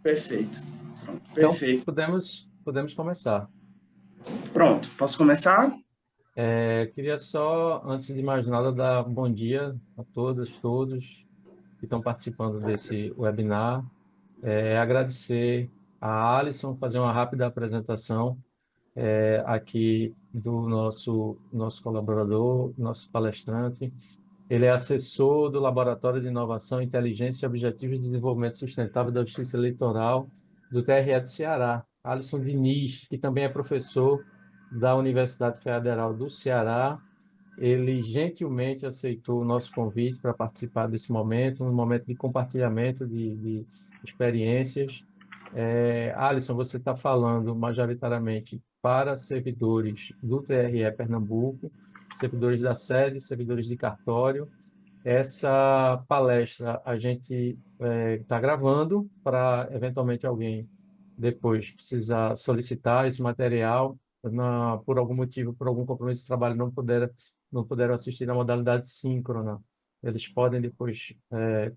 Perfeito. Pronto, Então, perfeito. podemos começar. Pronto, posso começar? Queria só, antes de mais nada, dar bom dia a todos que estão participando desse webinar. Agradecer a Alisson, fazer uma rápida apresentação aqui do nosso colaborador, nosso palestrante. Ele é assessor do Laboratório de Inovação, Inteligência e Objetivos de Desenvolvimento Sustentável da Justiça Eleitoral do TRE do Ceará. Alisson Diniz, que também é professor da Universidade Federal do Ceará. Ele gentilmente aceitou o nosso convite para participar desse momento, um momento de compartilhamento de experiências. Alisson, você está falando majoritariamente para servidores do TRE Pernambuco, servidores da sede, servidores de cartório. Essa palestra a gente está gravando para eventualmente alguém depois precisar solicitar esse material, por algum motivo, por algum compromisso de trabalho, não puderam assistir na modalidade síncrona. Eles podem depois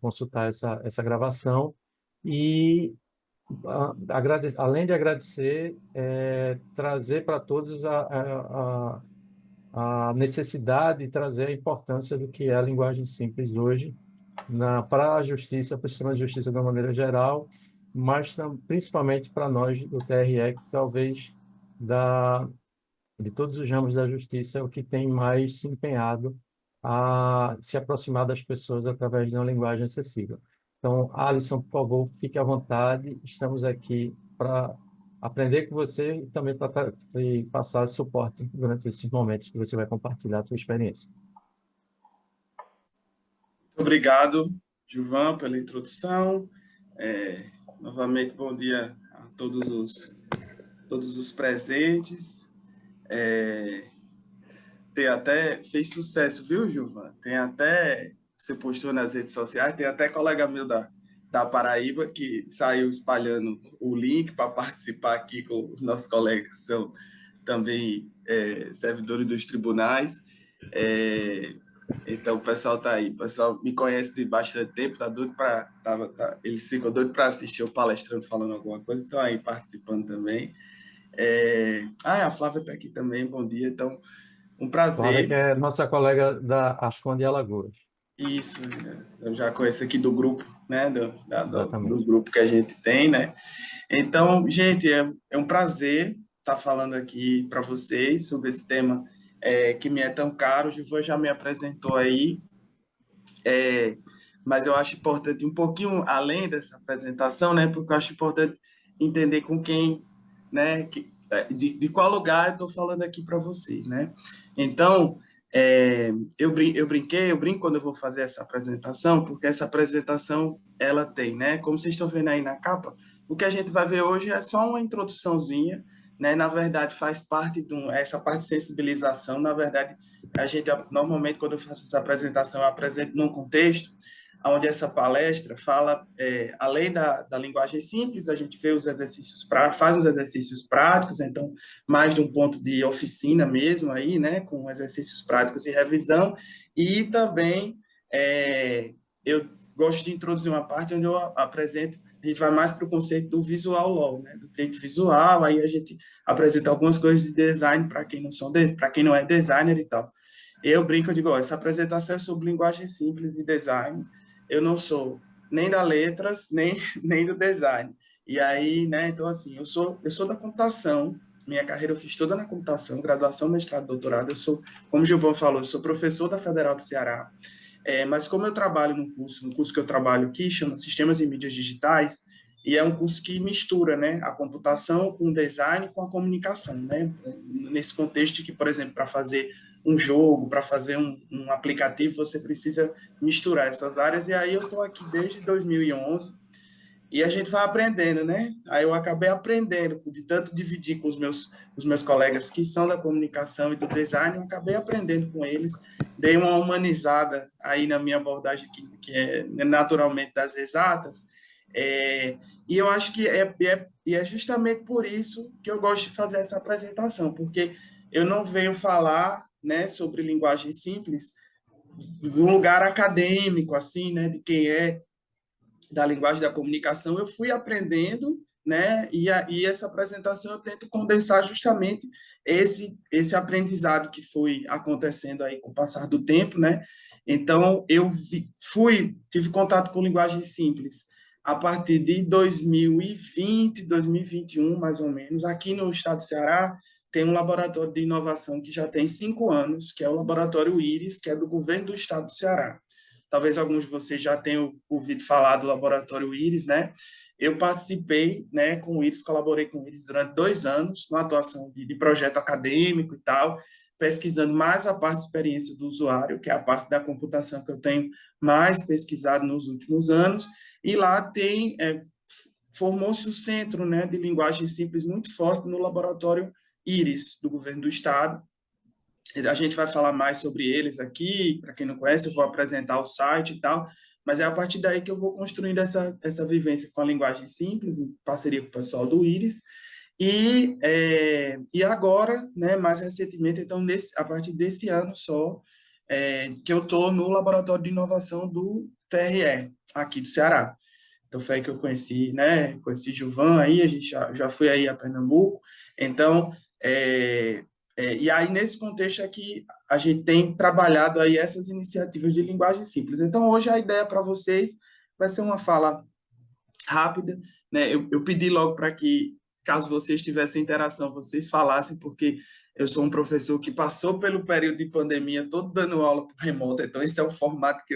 consultar essa gravação e, além de agradecer, trazer para todos a necessidade de trazer a importância do que é a linguagem simples hoje para a justiça, para o sistema de justiça de uma maneira geral, mas principalmente para nós do TRE, que talvez de todos os ramos da justiça é o que tem mais se empenhado a se aproximar das pessoas através de uma linguagem acessível. Então, Alisson, por favor, fique à vontade. Estamos aqui para aprender com você e também para passar suporte durante esses momentos que você vai compartilhar a sua experiência. Muito obrigado, Gilvan, pela introdução. É, Novamente, bom dia a todos os presentes. É, Fez sucesso, viu, Gilvan? Tem até, você postou nas redes sociais, tem até colega meu da Paraíba que saiu espalhando o link para participar aqui com os nossos colegas que são também servidores dos tribunais. É, então, o pessoal tá aí. O pessoal me conhece de bastante tempo, tá doido para. Eles ficam doidos para assistir o palestrando falando alguma coisa, estão aí participando também. A Flávia está aqui também, bom dia. Então, um Flávia, que prazer. é nossa colega da Asconde Alagoas. Isso, eu já conheço aqui do grupo, né? Do Exatamente. grupo que a gente tem, né? Então, gente, é um prazer estar falando aqui para vocês sobre esse tema que me é tão caro. O Gilvan já me apresentou aí, é, mas eu acho importante, um pouquinho além dessa apresentação, né? Porque eu acho importante entender com quem, né? De qual lugar eu estou falando aqui para vocês, né? Então, eu brinco quando eu vou fazer essa apresentação, porque essa apresentação ela tem, né? Como vocês estão vendo aí na capa, o que a gente vai ver hoje é só uma introduçãozinha, né? Na verdade, faz parte essa parte de sensibilização, na verdade, a gente normalmente quando eu faço essa apresentação, eu apresento num contexto onde essa palestra fala, além da linguagem simples, a gente vê os exercícios práticos, faz os exercícios práticos, então, mais de um ponto de oficina mesmo aí, né, com exercícios práticos e revisão, e também eu gosto de introduzir uma parte onde eu apresento, a gente vai mais para o conceito do visual law, né, do direito visual, aí a gente apresenta algumas coisas de design para quem para quem não é designer e tal. Eu brinco, eu digo, ó, essa apresentação é sobre linguagem simples e design. Eu não sou nem da letras, nem do design. E aí, né, então assim, eu sou da computação, minha carreira eu fiz toda na computação, graduação, mestrado, doutorado. Eu sou, como o Gilvão falou, eu sou professor da Federal do Ceará. Mas como eu trabalho no curso que eu trabalho aqui, chama Sistemas e Mídias Digitais, e é um curso que mistura, né, a computação com o design com a comunicação, né? Nesse contexto de que, por exemplo, para fazer um jogo, para fazer um aplicativo, você precisa misturar essas áreas, e aí eu estou aqui desde 2011, e a gente vai aprendendo, né? Aí eu acabei aprendendo, de tanto dividir com os meus colegas que são da comunicação e do design, eu acabei aprendendo com eles, dei uma humanizada aí na minha abordagem, que é naturalmente das exatas, e eu acho que é justamente por isso que eu gosto de fazer essa apresentação, porque eu não venho falar, né, sobre linguagem simples de um lugar acadêmico, assim, né, de quem é da linguagem da comunicação, eu fui aprendendo, né? E essa apresentação eu tento condensar justamente esse aprendizado que foi acontecendo aí com o passar do tempo, né? Então, tive contato com linguagem simples a partir de 2020, 2021, mais ou menos. Aqui no estado do Ceará, tem um laboratório de inovação que já tem 5 anos, que é o Laboratório Íris, que é do governo do estado do Ceará. Talvez alguns de vocês já tenham ouvido falar do Laboratório Íris, né? Eu participei, né, com o Íris, colaborei com o Íris durante 2 anos, na atuação de projeto acadêmico e tal, pesquisando mais a parte de experiência do usuário, que é a parte da computação que eu tenho mais pesquisado nos últimos anos, e lá formou-se o centro, né, de linguagem simples muito forte no Laboratório Íris, do governo do estado. A gente vai falar mais sobre eles aqui, para quem não conhece, eu vou apresentar o site e tal, mas é a partir daí que eu vou construindo essa vivência com a linguagem simples, em parceria com o pessoal do Íris, e agora, né, mais recentemente, então, a partir desse ano só, que eu estou no Laboratório de Inovação do TRE, aqui do Ceará. Então, foi aí que eu conheci, né, conheci Gilvan aí, a gente já foi aí a Pernambuco, então, e aí, nesse contexto aqui, a gente tem trabalhado aí essas iniciativas de linguagem simples. Então, hoje a ideia para vocês vai ser uma fala rápida, né? Eu pedi logo para que, caso vocês tivessem interação, vocês falassem, porque eu sou um professor que passou pelo período de pandemia todo dando aula por remoto, então esse é um formato que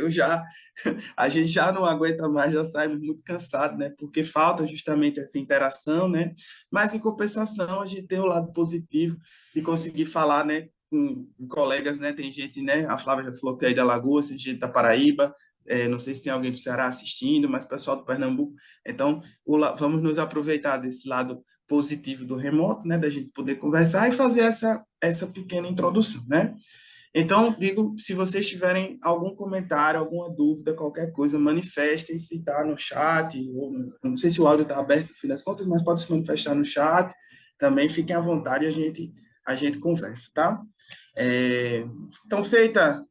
a gente já não aguenta mais, já sai muito cansado, né? Porque falta justamente essa interação, né? Mas, em compensação, a gente tem o lado positivo de conseguir falar, né, com colegas, né? Tem gente, né? A Flávia já falou que é aí da Lagoa, tem gente da Paraíba, não sei se tem alguém do Ceará assistindo, mas pessoal do Pernambuco. Então, vamos nos aproveitar desse lado positivo do remoto, né, da gente poder conversar e fazer essa pequena introdução, né? Então, digo, se vocês tiverem algum comentário, alguma dúvida, qualquer coisa, manifestem-se, tá, no chat, ou não sei se o áudio está aberto, no fim das contas, mas pode se manifestar no chat, também fiquem à vontade e a gente conversa, tá? Então, feita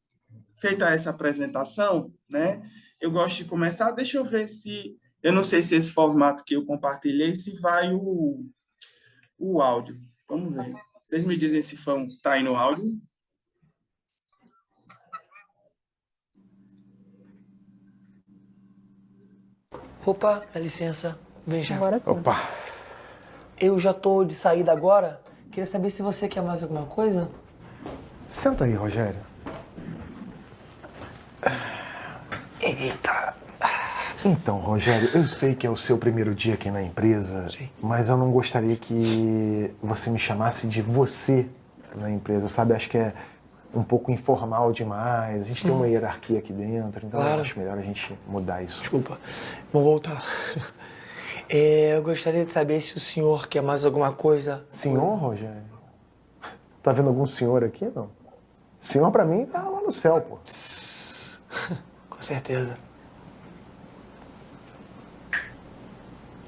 essa apresentação, né, eu gosto de começar, deixa eu ver se, eu não sei se esse formato que eu compartilhei, se vai o áudio. Vamos ver. Vocês me dizem se está aí no áudio. Opa, dá licença. Vem já. Agora sim. Opa, Eu já tô de saída agora. Queria saber se você quer mais alguma coisa. senta aí, Rogério. Eita. Então, Rogério, eu sei que é o seu primeiro dia aqui na empresa, Sim. mas eu não gostaria que você me chamasse de você na empresa, sabe? Acho que é um pouco informal demais, a gente tem uma hierarquia aqui dentro, então Claro. eu acho melhor a gente mudar isso. Desculpa. Vou voltar. Eu gostaria de saber se o senhor quer mais alguma coisa. Senhor, Rogério? Tá vendo algum senhor aqui, não? Senhor pra mim tá lá no céu, pô. Com certeza.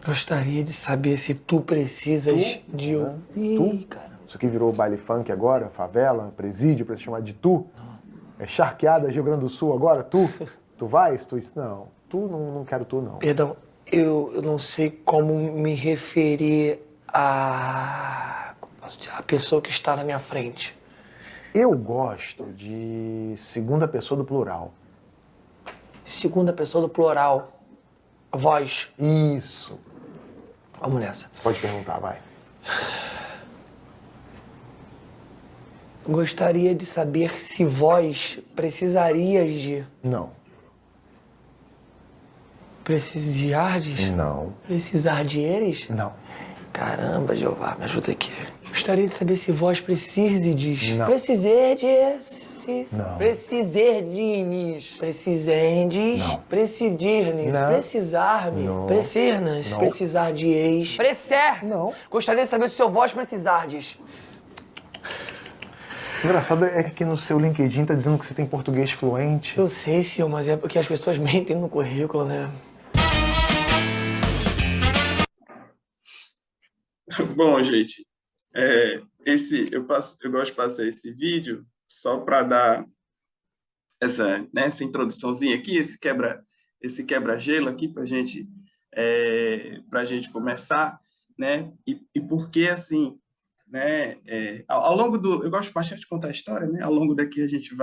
Gostaria de saber se tu precisas de um. Né? Ih, Tu? cara. Isso aqui virou baile funk agora, favela, presídio, pra te chamar de tu? É charqueada Rio Grande do Sul agora, tu? Tu vais? Tu? Não, tu não quero tu, não. Perdão, eu não sei como me referir a pessoa que está na minha frente. Eu gosto de segunda pessoa do plural. Segunda pessoa do plural. Voz. Isso. Vamos nessa. Pode perguntar, vai. Gostaria de saber se vós precisarias de... Não. Precisardes? Não. Precisar de eles? Não. Caramba, Jeová, me ajuda aqui. Gostaria de saber se vós precisardes. Não. Precisardes. Não. Precisardes. Precisendes. Não. Precidirnes. Não. Precisar-me. Não. Precernas. Não. Precisar de ex. Precer. Não. Gostaria de saber se o seu vós precisardes. Engraçado é que no seu LinkedIn tá dizendo que você tem português fluente. Eu sei, senhor, mas é porque as pessoas mentem no currículo, né? Bom, gente, eu gosto de passar esse vídeo só para dar essa introduçãozinha aqui, esse esse quebra-gelo aqui para a gente começar, né? E porque, assim, né, ao longo do... Eu gosto bastante de contar a história, né? Ao longo daqui a gente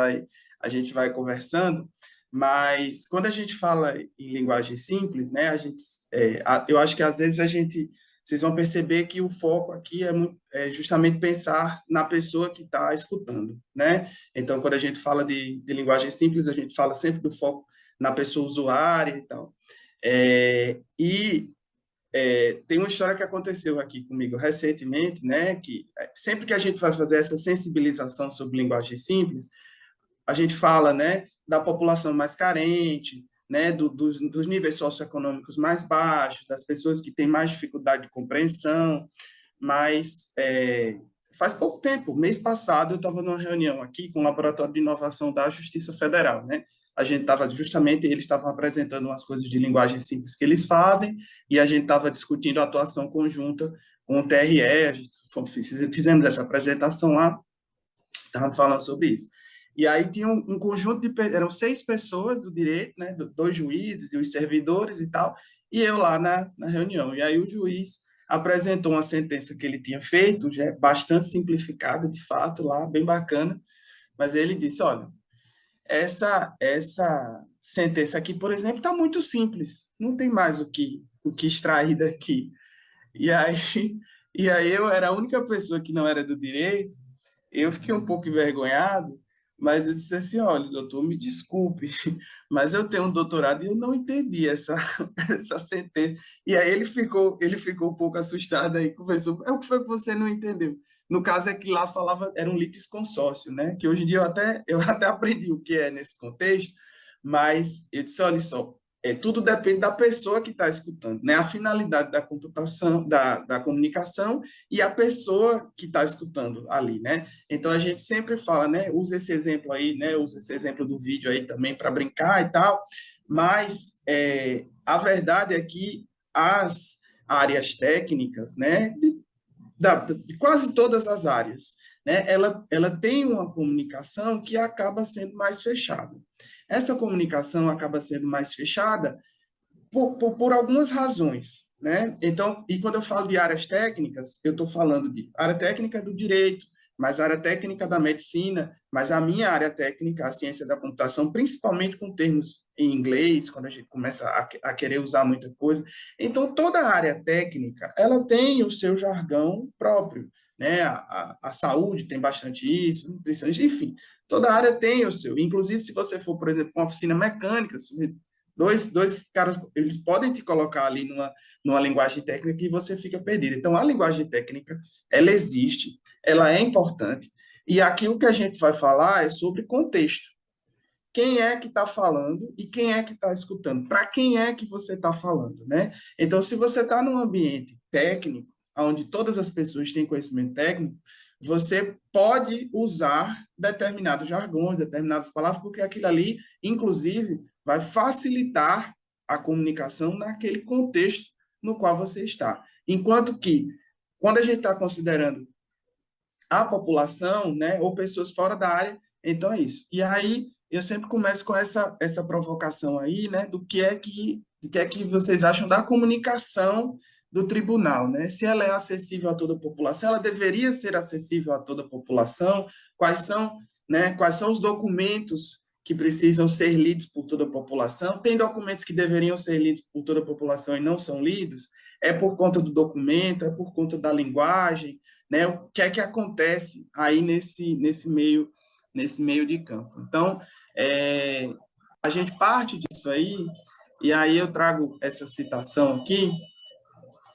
vai conversando, mas quando a gente fala em linguagem simples, né, eu acho que às vezes vocês vão perceber que o foco aqui é justamente pensar na pessoa que está escutando, né? Então, quando a gente fala de linguagem simples, a gente fala sempre do foco na pessoa usuária e tal. Tem uma história que aconteceu aqui comigo recentemente, né? Que sempre que a gente vai fazer essa sensibilização sobre linguagem simples, a gente fala, né, da população mais carente, né, dos níveis socioeconômicos mais baixos, das pessoas que têm mais dificuldade de compreensão, mas faz pouco tempo, mês passado, eu estava numa reunião aqui com o Laboratório de Inovação da Justiça Federal, né? A gente estava justamente, eles estavam apresentando umas coisas de linguagem simples que eles fazem, e a gente estava discutindo a atuação conjunta com o TRE, fizemos essa apresentação lá, estava falando sobre isso. E aí tinha um conjunto eram 6 pessoas do direito, né, 2 juízes e os servidores e tal, e eu lá na reunião. E aí o juiz apresentou uma sentença que ele tinha feito, já bastante simplificada, de fato, lá, bem bacana, mas ele disse, olha, essa sentença aqui, por exemplo, está muito simples, não tem mais o que extrair daqui. E aí, e aí eu era a única pessoa que não era do direito, eu fiquei um pouco envergonhado, mas eu disse assim, olha, doutor, me desculpe, mas eu tenho um doutorado e eu não entendi essa sentença. E aí ele ficou um pouco assustado aí, conversou, o que foi que você não entendeu? No caso é que lá falava, era um litisconsórcio, né? Que hoje em dia eu até aprendi o que é nesse contexto, mas eu disse, olha só, tudo depende da pessoa que está escutando, né? A finalidade da computação, da comunicação e a pessoa que está escutando ali, né? Então a gente sempre fala, né? Usa esse exemplo aí, né? Usa esse exemplo do vídeo aí também para brincar e tal, mas a verdade é que as áreas técnicas, né? De quase todas as áreas, né? Ela tem uma comunicação que acaba sendo mais fechada. Essa comunicação acaba sendo mais fechada por algumas razões, né? Então, e quando eu falo de áreas técnicas, eu estou falando de área técnica do direito, mas área técnica da medicina, mas a minha área técnica, a ciência da computação, principalmente com termos em inglês, quando a gente começa a querer usar muita coisa. Então, toda a área técnica, ela tem o seu jargão próprio, né? A saúde tem bastante isso, nutricionista, enfim, toda área tem o seu. Inclusive, se você for, por exemplo, uma oficina mecânica, dois caras, eles podem te colocar ali numa linguagem técnica e você fica perdido. Então, a linguagem técnica, ela existe, ela é importante, e aqui o que a gente vai falar é sobre contexto. Quem é que está falando e quem é que está escutando? Para quem é que você está falando, né? Então, se você está num ambiente técnico, onde todas as pessoas têm conhecimento técnico, você pode usar determinados jargões, determinadas palavras, porque aquilo ali, inclusive, vai facilitar a comunicação naquele contexto no qual você está. Enquanto que, quando a gente está considerando a população, né, ou pessoas fora da área, então é isso. E aí, eu sempre começo com essa provocação aí, né, do que é que vocês acham da comunicação do tribunal, né? Se ela é acessível a toda a população, ela deveria ser acessível a toda a população. Quais são os documentos que precisam ser lidos por toda a população? Tem documentos que deveriam ser lidos por toda a população e não são lidos? É por conta do documento? É por conta da linguagem? Né? O que é que acontece aí nesse meio de campo? Então, a gente parte disso aí, e aí eu trago essa citação aqui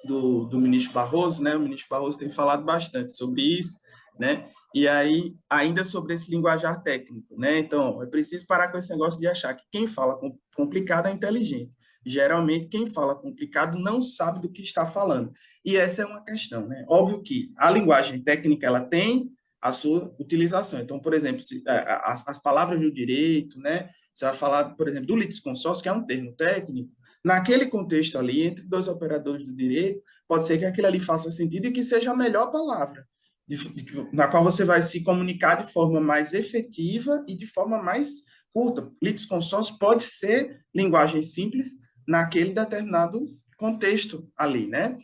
do ministro Barroso, né? O ministro Barroso tem falado bastante sobre isso, né? E aí, ainda sobre esse linguajar técnico, né? Então, é preciso parar com esse negócio de achar que quem fala complicado é inteligente. Geralmente, quem fala complicado não sabe do que está falando. E essa é uma questão, né? Óbvio que a linguagem técnica, ela tem a sua utilização. Então, por exemplo, as palavras do direito, né? Você vai falar, por exemplo, do litisconsórcio, que é um termo técnico, naquele contexto ali, entre dois operadores do direito, pode ser que aquilo ali faça sentido e que seja a melhor palavra, na qual você vai se comunicar de forma mais efetiva e de forma mais curta, litisconsórcio pode ser linguagem simples naquele determinado contexto ali, né?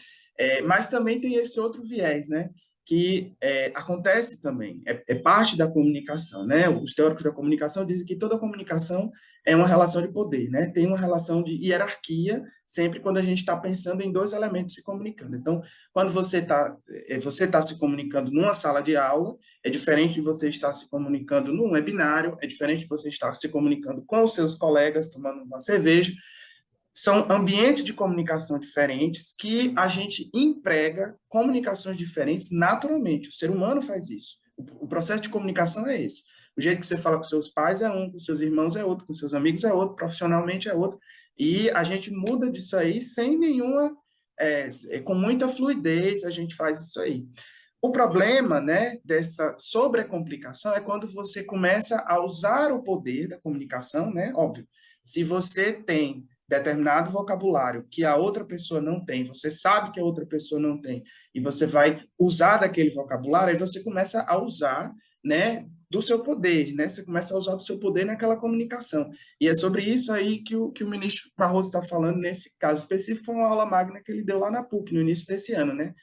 Mas também tem esse outro viés, né? Que acontece também, é parte da comunicação, né? Os teóricos da comunicação dizem que toda comunicação é uma relação de poder, né? Tem uma relação de hierarquia sempre quando a gente está pensando em dois elementos se comunicando. Então, quando você tá se comunicando numa sala de aula, é diferente de você estar se comunicando num webinário, é diferente de você estar se comunicando com os seus colegas, tomando uma cerveja. São ambientes de comunicação diferentes que a gente emprega comunicações diferentes naturalmente. O ser humano faz isso. O processo de comunicação é esse. O jeito que você fala com seus pais é um, com seus irmãos é outro, com seus amigos é outro, profissionalmente é outro. E a gente muda disso aí sem nenhuma, com muita fluidez, a gente faz isso aí. O problema, né, dessa sobrecomplicação é quando você começa a usar o poder da comunicação, né? Óbvio, se você tem determinado vocabulário que a outra pessoa não tem, você sabe que a outra pessoa não tem, e você vai usar daquele vocabulário, aí você começa a usar, né, do seu poder, né? Você começa a usar do seu poder naquela comunicação. E é sobre isso aí que o ministro Barroso está falando nesse caso específico, foi uma aula magna que ele deu lá na PUC, no início desse ano, né?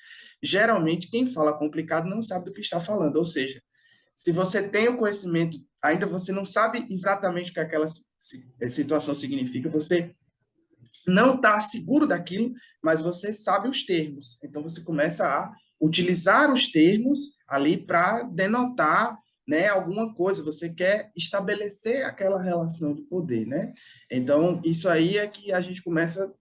Geralmente, quem fala complicado não sabe do que está falando, ou seja, se você tem o conhecimento, ainda você não sabe exatamente o que aquela situação significa, você não está seguro daquilo, mas você sabe os termos. Então, você começa a utilizar os termos ali para denotar, né, alguma coisa. Você quer estabelecer aquela relação de poder, né? Então, isso aí é que a gente começa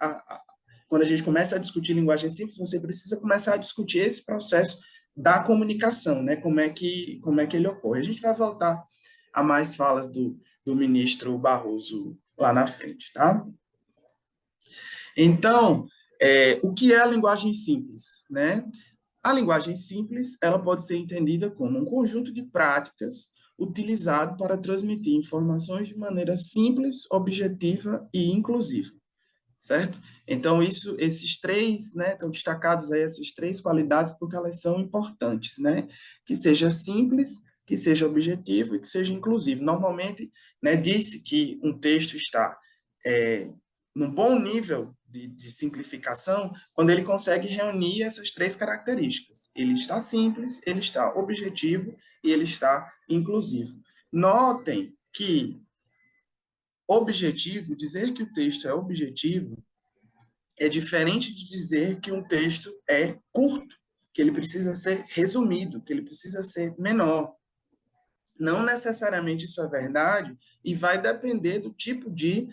quando a gente começa a discutir linguagem simples, você precisa começar a discutir esse processo da comunicação, né? Como é que ele ocorre. A gente vai voltar a mais falas do ministro Barroso lá na frente, tá? Então, o que é a linguagem simples, né? A linguagem simples, ela pode ser entendida como um conjunto de práticas utilizado para transmitir informações de maneira simples, objetiva e inclusiva, certo? Então, esses três, né, estão destacados aí essas três qualidades porque elas são importantes, né? Que seja simples, que seja objetivo e que seja inclusivo. Normalmente, né, diz-se que um texto está num bom nível de simplificação quando ele consegue reunir essas três características. Ele está simples, ele está objetivo e ele está inclusivo. Notem que objetivo, dizer que o texto é objetivo, é diferente de dizer que um texto é curto, que ele precisa ser resumido, que ele precisa ser menor. Não necessariamente isso é verdade e vai depender do tipo de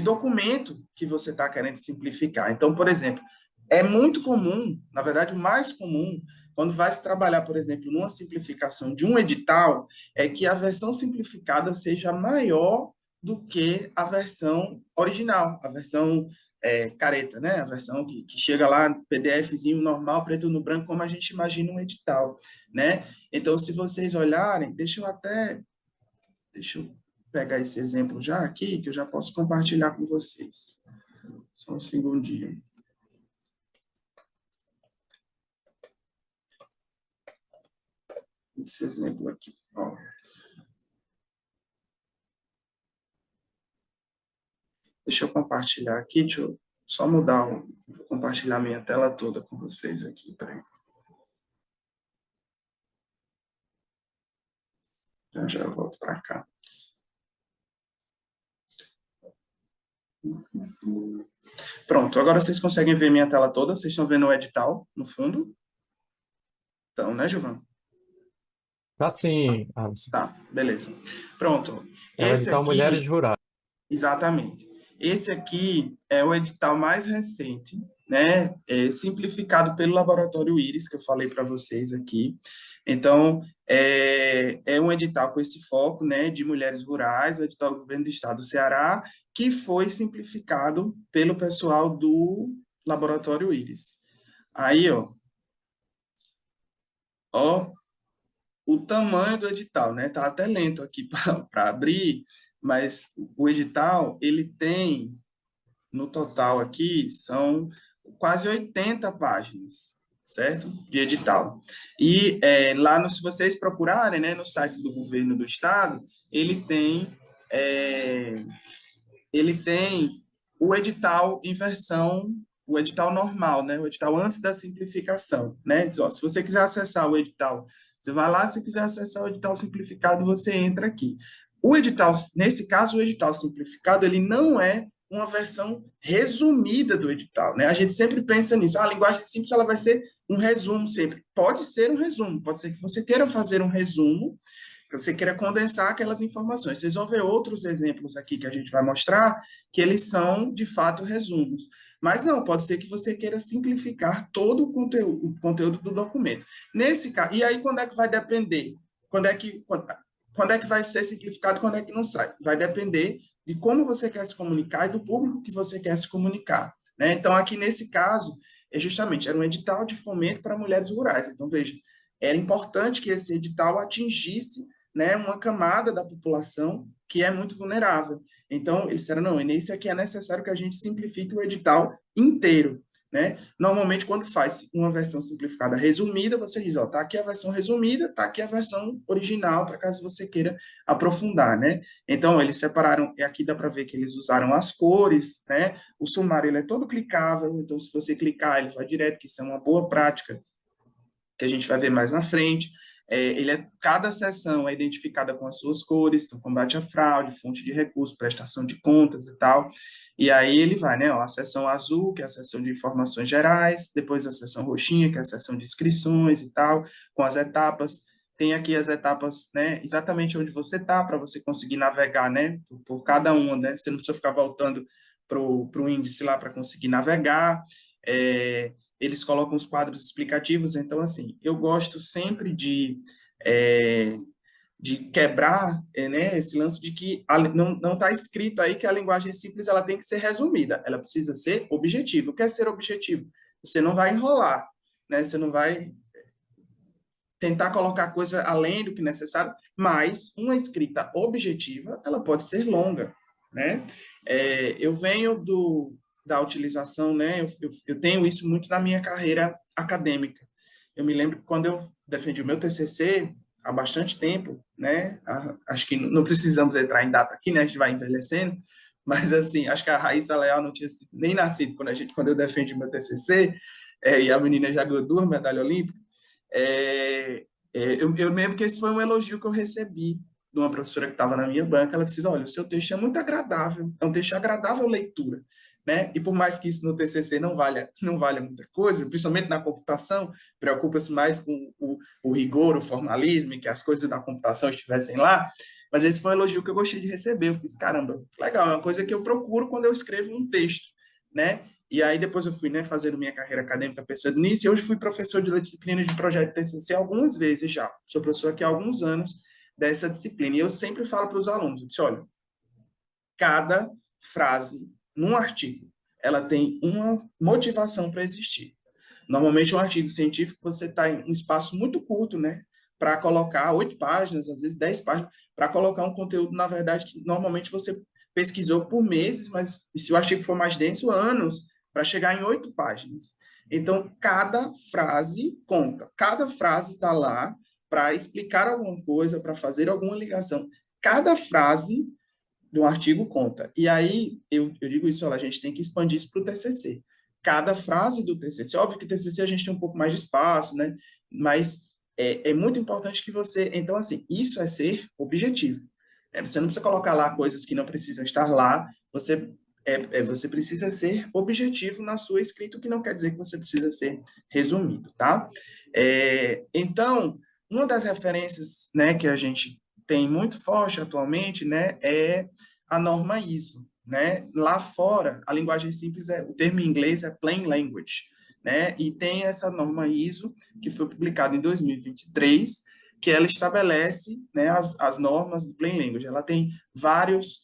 documento que você está querendo simplificar. Então, por exemplo, é muito comum, na verdade, o mais comum, quando vai se trabalhar, por exemplo, numa simplificação de um edital, é que a versão simplificada seja maior do que a versão original, a versão careta, né? A versão que chega lá, PDFzinho normal, preto no branco, como a gente imagina um edital, né? Então, se vocês olharem, deixa eu pegar esse exemplo já aqui, que eu já posso compartilhar com vocês. Só um segundinho. Esse exemplo aqui. Ó. Deixa eu compartilhar aqui, deixa eu só mudar, vou compartilhar minha tela toda com vocês aqui, peraí. Já eu volto para cá. Pronto, agora vocês conseguem ver minha tela toda? Vocês estão vendo o edital no fundo? Então, né, Giovanni? Tá sim, Alisson. Tá, beleza. Pronto. É o Esse edital Mulheres aqui, Rurais. exatamente. Esse aqui é o edital mais recente, né, simplificado pelo Laboratório Íris, que eu falei para vocês aqui. Então, é um edital com esse foco, né, de mulheres rurais, o edital do Governo do Estado do Ceará, que foi simplificado pelo pessoal do Laboratório Íris. Aí, ó, o tamanho do edital, né? Tá até lento aqui para abrir, mas o edital, ele tem, no total aqui, são quase 80 páginas, certo? De edital. E lá, se vocês procurarem, né, no site do governo do estado, ele tem o edital em versão, o edital normal, né? O edital antes da simplificação, né? Diz, ó, se você quiser acessar o edital, você vai lá, se quiser acessar o edital simplificado, você entra aqui. O edital, nesse caso, o edital simplificado, ele não é uma versão resumida do edital, né? A gente sempre pensa nisso. A linguagem simples, ela vai ser um resumo sempre. Pode ser um resumo, pode ser que você queira fazer um resumo, que você queira condensar aquelas informações. Vocês vão ver outros exemplos aqui que a gente vai mostrar, que eles são, de fato, resumos. Mas não, pode ser que você queira simplificar todo o conteúdo do documento. Nesse caso, e aí quando é que vai depender? Quando é que vai ser simplificado, quando é que não sai? Vai depender de como você quer se comunicar e do público que você quer se comunicar, né? Então, aqui nesse caso, era um edital de fomento para mulheres rurais. Então, veja, era importante que esse edital atingisse, né, uma camada da população que é muito vulnerável. Então, eles disseram, não, nesse aqui é necessário que a gente simplifique o edital inteiro, né? Normalmente, quando faz uma versão simplificada resumida, você diz, ó, tá aqui a versão resumida, tá aqui a versão original, para caso você queira aprofundar, né? Então, eles separaram, e aqui dá para ver que eles usaram as cores, né? O sumário, ele é todo clicável, então, se você clicar, ele vai direto, que isso é uma boa prática, que a gente vai ver mais na frente. Cada seção é identificada com as suas cores, então, combate à fraude, fonte de recursos, prestação de contas e tal. E aí ele vai, né? Ó, a seção azul, que é a seção de informações gerais, depois a seção roxinha, que é a seção de inscrições e tal, com as etapas. Tem aqui as etapas, né? Exatamente onde você está, para você conseguir navegar, né? Por cada uma, né? Você não precisa ficar voltando para o índice lá para conseguir navegar. Eles colocam os quadros explicativos, então, assim, eu gosto sempre de quebrar, né, esse lance de que não está escrito aí que a linguagem simples ela tem que ser resumida, ela precisa ser objetiva. O que é ser objetivo? Você não vai enrolar, né, você não vai tentar colocar coisa além do que necessário, mas uma escrita objetiva, ela pode ser longa, né? Eu venho da utilização, né? Eu tenho isso muito na minha carreira acadêmica. Eu me lembro que quando eu defendi o meu TCC, há bastante tempo, né? Acho que não precisamos entrar em data aqui, né? A gente vai envelhecendo, mas, assim, acho que a Raíssa Leal não tinha nem nascido quando eu defendi meu TCC, e a menina já ganhou 2 medalhas olímpicas. Eu lembro que esse foi um elogio que eu recebi de uma professora que estava na minha banca. Ela disse, olha, o seu texto é muito agradável, é um texto agradável leitura, né? E por mais que isso no TCC não valha muita coisa, principalmente na computação, preocupa-se mais com o rigor, o formalismo, e que as coisas da computação estivessem lá, mas esse foi um elogio que eu gostei de receber. Eu fiz, caramba, legal, é uma coisa que eu procuro quando eu escrevo um texto, né? E aí depois eu fui, né, fazendo minha carreira acadêmica pensando nisso, e hoje fui professor de disciplina de projeto TCC algumas vezes já. Sou professor aqui há alguns anos dessa disciplina. E eu sempre falo para os alunos, eu disse, olha, cada frase num artigo, ela tem uma motivação para existir. Normalmente, um artigo científico, você está em um espaço muito curto, né, para colocar 8 páginas, às vezes 10 páginas, para colocar um conteúdo, na verdade, que normalmente você pesquisou por meses, mas se o artigo for mais denso, anos, para chegar em 8 páginas. Então, cada frase conta. Cada frase está lá para explicar alguma coisa, para fazer alguma ligação. Cada frase do artigo conta. E aí, eu digo isso, olha, a gente tem que expandir isso para o TCC. Cada frase do TCC, óbvio que o TCC a gente tem um pouco mais de espaço, né? Mas é muito importante que você... Então, assim, isso é ser objetivo. Você não precisa colocar lá coisas que não precisam estar lá, você precisa ser objetivo na sua escrita, o que não quer dizer que você precisa ser resumido, tá? Então, uma das referências, né, que a gente tem muito forte atualmente, né, é a norma ISO, né? Lá fora, a linguagem simples, o termo em inglês é plain language, né? E tem essa norma ISO, que foi publicada em 2023, que ela estabelece, né, as normas do plain language. Ela tem várias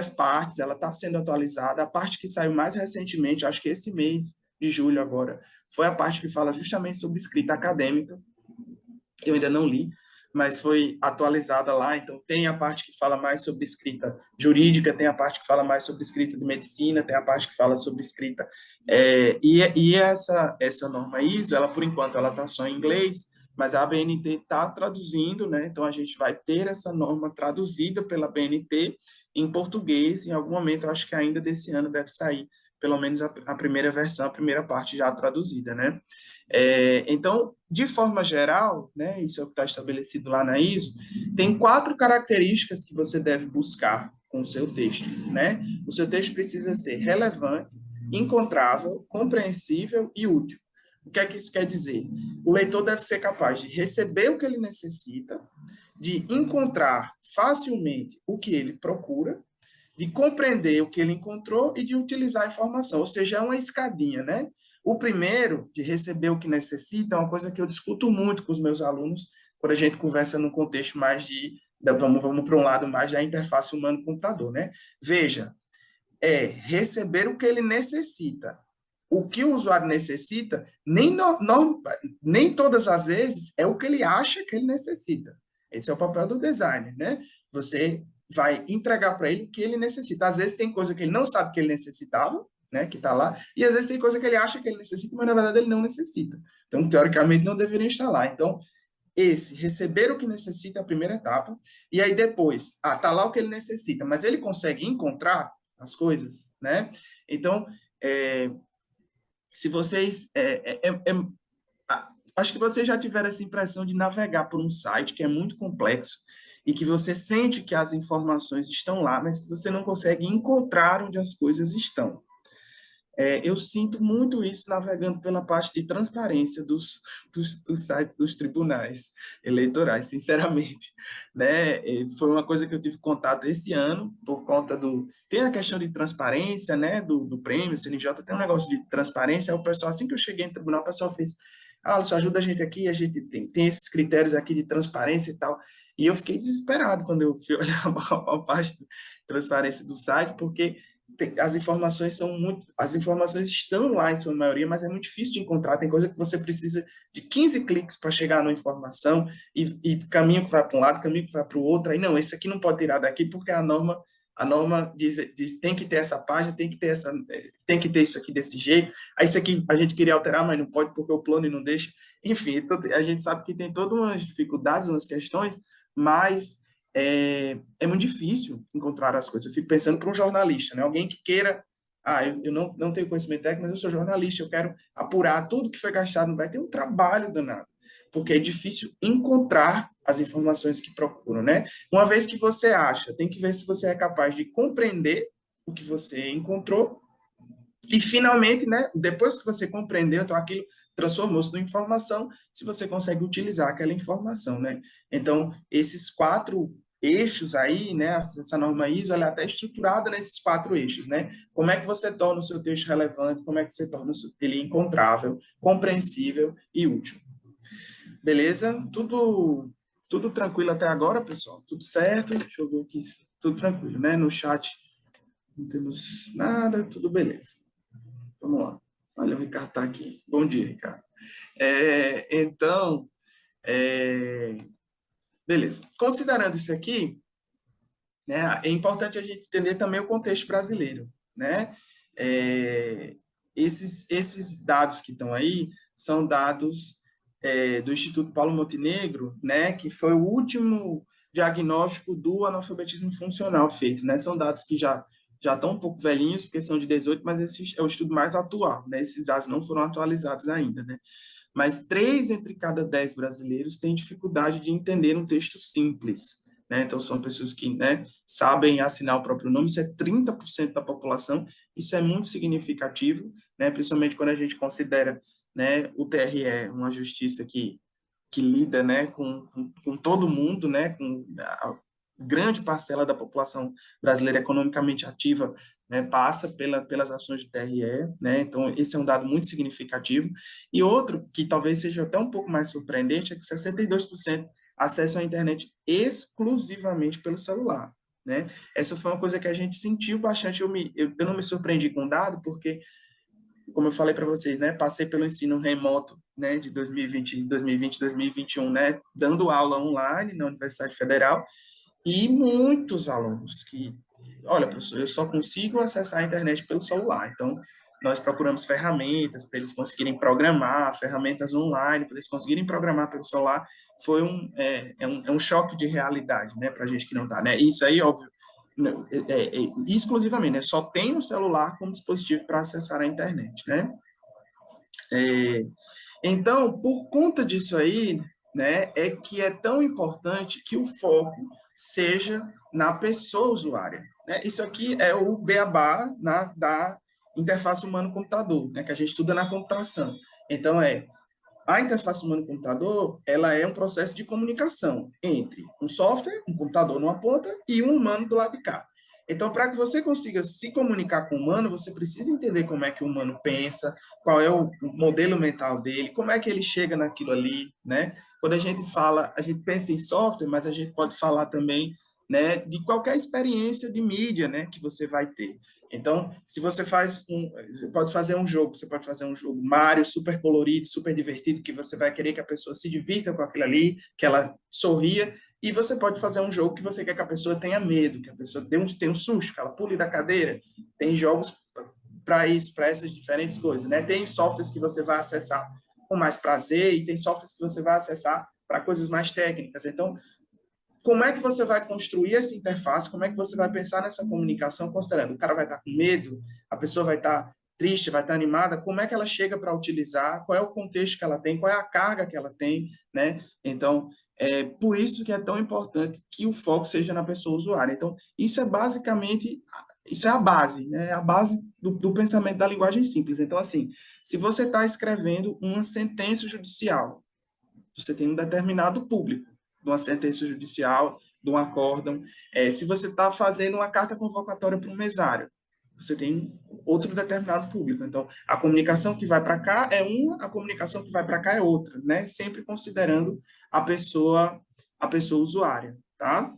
partes, ela está sendo atualizada. A parte que saiu mais recentemente, acho que esse mês de julho agora, foi a parte que fala justamente sobre escrita acadêmica. Eu ainda não li, mas foi atualizada lá, então tem a parte que fala mais sobre escrita jurídica, tem a parte que fala mais sobre escrita de medicina, tem a parte que fala sobre escrita, e essa norma ISO, ela por enquanto ela está só em inglês, mas a ABNT está traduzindo, né? Então a gente vai ter essa norma traduzida pela ABNT em português, em algum momento, eu acho que ainda desse ano deve sair, pelo menos a primeira versão, a primeira parte já traduzida, né? Então, de forma geral, né, isso é o que está estabelecido lá na ISO, tem 4 características que você deve buscar com o seu texto, né? O seu texto precisa ser relevante, encontrável, compreensível e útil. O que é que isso quer dizer? O leitor deve ser capaz de receber o que ele necessita, de encontrar facilmente o que ele procura, de compreender o que ele encontrou e de utilizar a informação, ou seja, é uma escadinha, né? O primeiro, de receber o que necessita, é uma coisa que eu discuto muito com os meus alunos, quando a gente conversa no contexto mais vamos para um lado mais da interface humano-computador, né? Veja, receber o que ele necessita. O que o usuário necessita, nem todas as vezes é o que ele acha que ele necessita. Esse é o papel do designer, né? Você vai entregar para ele o que ele necessita. Às vezes tem coisa que ele não sabe que ele necessitava, né, que está lá, e às vezes tem coisa que ele acha que ele necessita, mas na verdade ele não necessita. Então, teoricamente, não deveria estar lá. Então, receber o que necessita é a primeira etapa, e aí depois, tá lá o que ele necessita, mas ele consegue encontrar as coisas, né? Então, se vocês... acho que vocês já tiveram essa impressão de navegar por um site que é muito complexo e que você sente que as informações estão lá, mas que você não consegue encontrar onde as coisas estão. Eu sinto muito isso navegando pela parte de transparência dos sites dos tribunais eleitorais, sinceramente, né? Foi uma coisa que eu tive contato esse ano, por conta Tem a questão de transparência, né, do prêmio, o CNJ tem um negócio de transparência, aí o pessoal, assim que eu cheguei no tribunal, o pessoal fez, Alisson, ajuda a gente aqui, a gente tem esses critérios aqui de transparência e tal, e eu fiquei desesperado quando eu fui olhar a parte de transparência do site, porque as informações estão lá em sua maioria, mas é muito difícil de encontrar. Tem coisa que você precisa de 15 cliques para chegar na informação e caminho que vai para um lado, caminho que vai para o outro. Aí não, esse aqui não pode tirar daqui porque a norma diz tem que ter essa página, tem que ter isso aqui desse jeito. Aí isso aqui a gente queria alterar, mas não pode porque o plano não deixa. Enfim, a gente sabe que tem todas umas dificuldades, umas questões, mas é muito difícil encontrar as coisas. Eu fico pensando para um jornalista, né? Alguém que queira, eu não tenho conhecimento técnico, mas eu sou jornalista, eu quero apurar tudo que foi gastado, vai ter um trabalho danado, porque é difícil encontrar as informações que procuram, né? Uma vez que você acha, tem que ver se você é capaz de compreender o que você encontrou e, finalmente, né, depois que você compreendeu, então aquilo transformou-se em informação, se você consegue utilizar aquela informação, né? Então, esses 4 eixos aí, né, essa norma ISO, ela é até estruturada nesses 4 eixos, né? Como é que você torna o seu texto relevante, como é que você torna ele encontrável, compreensível e útil. Beleza? Tudo tranquilo até agora, pessoal? Tudo certo? Deixa eu ver aqui. Tudo tranquilo, né? No chat não temos nada, tudo beleza. Vamos lá. Olha, o Ricardo está aqui. Bom dia, Ricardo. Então, beleza. Considerando isso aqui, né, é importante a gente entender também o contexto brasileiro, né? Esses dados que estão aí são dados do Instituto Paulo Montenegro, né, que foi o último diagnóstico do analfabetismo funcional feito, né? São dados que já estão um pouco velhinhos, porque são de 18, mas esse é o estudo mais atual, né? Esses dados não foram atualizados ainda, né? Mas 3 entre cada 10 brasileiros têm dificuldade de entender um texto simples, né? Então, são pessoas que, né, sabem assinar o próprio nome, isso é 30% da população, isso é muito significativo, né? Principalmente quando a gente considera, né, o TRE uma justiça que lida, né, com todo mundo, né, com a grande parcela da população brasileira economicamente ativa, né, passa pelas ações do TRE, né, então esse é um dado muito significativo. E outro, que talvez seja até um pouco mais surpreendente, é que 62% acessam a internet exclusivamente pelo celular, né. Essa foi uma coisa que a gente sentiu bastante, eu não me surpreendi com o dado, porque como eu falei para vocês, né, passei pelo ensino remoto, né, de 2020, 2021, né, dando aula online na Universidade Federal, e muitos alunos que, olha, professor, eu só consigo acessar a internet pelo celular. Então, nós procuramos ferramentas para eles conseguirem programar, ferramentas online para eles conseguirem programar pelo celular. Foi um choque de realidade, né, para a gente que não está, né? Isso aí, óbvio, exclusivamente, né? Só tem o celular como dispositivo para acessar a internet, né? Então, por conta disso aí, né, é que é tão importante que o foco seja na pessoa usuária, né? Isso aqui é o beabá da interface humano-computador, né, que a gente estuda na computação. Então, a interface humano-computador, ela é um processo de comunicação entre um software, um computador numa ponta, e um humano do lado de cá. Então, para que você consiga se comunicar com o humano, você precisa entender como é que o humano pensa, qual é o modelo mental dele, como é que ele chega naquilo ali, né? Quando a gente fala, a gente pensa em software, mas a gente pode falar também, né, de qualquer experiência de mídia, né, que você vai ter. Então, se você você pode fazer um jogo, você pode fazer um jogo Mario super colorido, super divertido, que você vai querer que a pessoa se divirta com aquilo ali, que ela sorria, e você pode fazer um jogo que você quer que a pessoa tenha medo, que a pessoa tenha um susto, que ela pule da cadeira. Tem jogos para isso, para essas diferentes coisas, né? Tem softwares que você vai acessar com mais prazer e tem softwares que você vai acessar para coisas mais técnicas. Então, como é que você vai construir essa interface? Como é que você vai pensar nessa comunicação, considerando o cara vai estar com medo, a pessoa vai estar triste, vai estar animada, como é que ela chega para utilizar, qual é o contexto que ela tem, qual é a carga que ela tem, né? Então, é por isso que é tão importante que o foco seja na pessoa usuária. Então, isso é basicamente, isso é a base, né? A base do pensamento da linguagem simples. Então, assim, se você está escrevendo uma sentença judicial, você tem um determinado público de uma sentença judicial, de um acórdão. Se você está fazendo uma carta convocatória para um mesário, você tem outro determinado público. Então, a comunicação que vai para cá é uma, a comunicação que vai para cá é outra, né? Sempre considerando a pessoa usuária, tá?